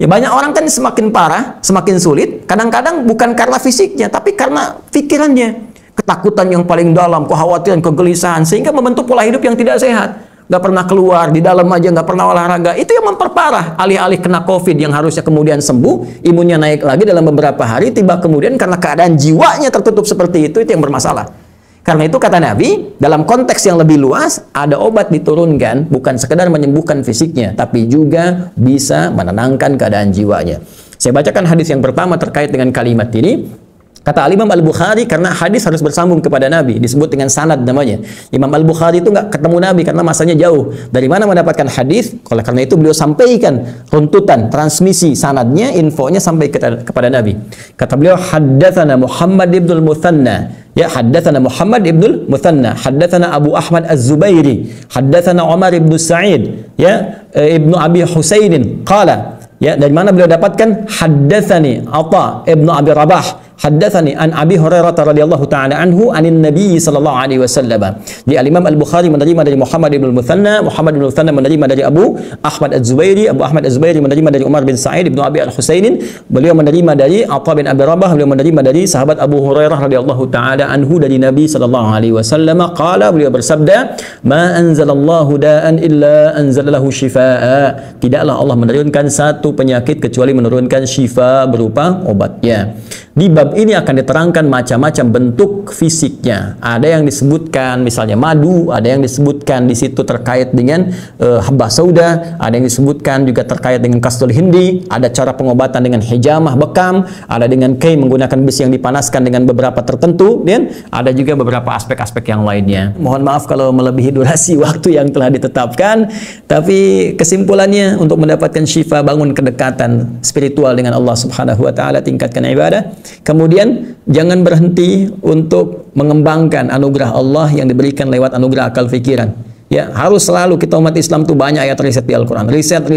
Ya, banyak orang kan semakin parah, semakin sulit, kadang-kadang bukan karena fisiknya, tapi karena pikirannya. Ketakutan yang paling dalam, kekhawatiran, kegelisahan, sehingga membentuk pola hidup yang tidak sehat. Nggak pernah keluar, di dalam aja nggak pernah olahraga. Itu yang memperparah. Alih-alih kena COVID yang harusnya kemudian sembuh, imunnya naik lagi dalam beberapa hari, tiba kemudian karena keadaan jiwanya tertutup seperti itu yang bermasalah. Karena itu kata Nabi, dalam konteks yang lebih luas, ada obat diturunkan, bukan sekedar menyembuhkan fisiknya, tapi juga bisa menenangkan keadaan jiwanya. Saya bacakan hadis yang pertama terkait dengan kalimat ini. Kata Imam Al-Bukhari, karena hadis harus bersambung kepada Nabi, disebut dengan sanad namanya. Imam Al-Bukhari itu nggak ketemu Nabi karena masanya jauh. Dari mana mendapatkan hadis? Oleh karena itu beliau sampaikan runtutan, transmisi sanadnya, infonya sampai kepada Nabi. Kata beliau, haddatsana Muhammad ibnul Muthanna. Ya, haddatsana Muhammad ibnul Muthanna, haddatsana Abu Ahmad Az-Zubairi, haddatsana Umar ibn Sa'id, ya, ibnu Abi Husainin, qala. Ya, dari mana beliau dapatkan? Haddatsani Atha ibnu Abi Rabah, haddatsani an Abi Hurairah radhiyallahu taala anhu anin Nabi sallallahu alaihi wasallam. Di Al-Imam Al-Bukhari menerima dari Muhammad ibn Muthanna, Muhammad ibn Muthanna menerima dari Abu Ahmad Az-Zubairi, Abu Ahmad Az-Zubairi menerima dari Umar bin Sa'id ibnu Abi Al-Husainin, beliau menerima dari Atha bin Abi Rabah, beliau menerima dari sahabat Abu Hurairah radhiyallahu taala anhu dari Nabi sallallahu alaihi wasallam, qala, beliau bersabda, ma anzalallahu da'an illa anzalahu shifaa. Tidaklah Allah menurunkan satu penyakit kecuali menurunkan syifa berupa obatnya. Di bab ini akan diterangkan macam-macam bentuk fisiknya. Ada yang disebutkan misalnya madu, ada yang disebutkan di situ terkait dengan habba sauda, ada yang disebutkan juga terkait dengan kastul hindi, ada cara pengobatan dengan hijamah bekam, ada dengan kay menggunakan besi yang dipanaskan dengan beberapa tertentu, dan ada juga beberapa aspek-aspek yang lainnya. Mohon maaf kalau melebihi durasi waktu yang telah ditetapkan, tapi kesimpulannya untuk mendapatkan syifa, bangun kedekatan spiritual dengan Allah Subhanahu wa taala, tingkatkan ibadah. Kemudian jangan berhenti untuk mengembangkan anugerah Allah yang diberikan lewat anugerah akal fikiran. Ya, harus selalu kita umat Islam tuh banyak ayat riset di Al-Quran. Riset.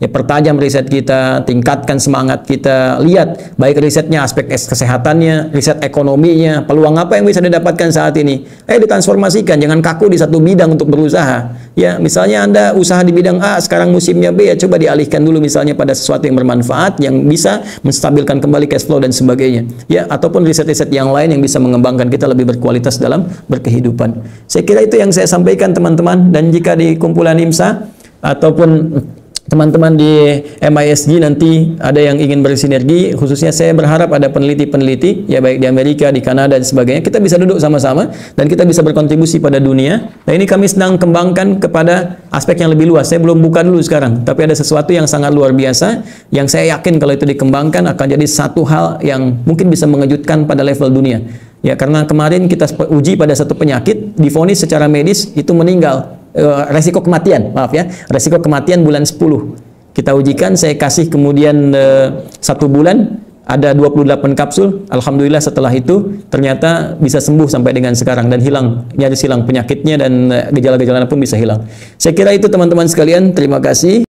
Ya, pertajam riset kita, tingkatkan semangat kita. Lihat, baik risetnya, aspek kesehatannya, riset ekonominya, peluang apa yang bisa didapatkan saat ini. Ditransformasikan, jangan kaku di satu bidang untuk berusaha. Ya, misalnya Anda usaha di bidang A, sekarang musimnya B, ya coba dialihkan dulu misalnya pada sesuatu yang bermanfaat, yang bisa menstabilkan kembali cash flow dan sebagainya. Ya, ataupun riset-riset yang lain yang bisa mengembangkan kita lebih berkualitas dalam berkehidupan. Saya kira itu yang saya sampaikan teman-teman, dan jika di kumpulan IMSA ataupun teman-teman di MISG nanti ada yang ingin bersinergi, khususnya saya berharap ada peneliti-peneliti ya, baik di Amerika, di Kanada dan sebagainya, kita bisa duduk sama-sama dan kita bisa berkontribusi pada dunia. Nah, ini kami sedang kembangkan kepada aspek yang lebih luas. Saya belum buka dulu sekarang, tapi ada sesuatu yang sangat luar biasa yang saya yakin kalau itu dikembangkan akan jadi satu hal yang mungkin bisa mengejutkan pada level dunia. Ya, karena kemarin kita uji pada satu penyakit, divonis secara medis itu meninggal, resiko kematian, resiko kematian bulan 10. Kita ujikan, saya kasih kemudian 1 bulan, ada 28 kapsul. Alhamdulillah setelah itu ternyata bisa sembuh sampai dengan sekarang dan nyaris hilang penyakitnya, dan gejala-gejala pun bisa hilang. Saya kira itu teman-teman sekalian, terima kasih.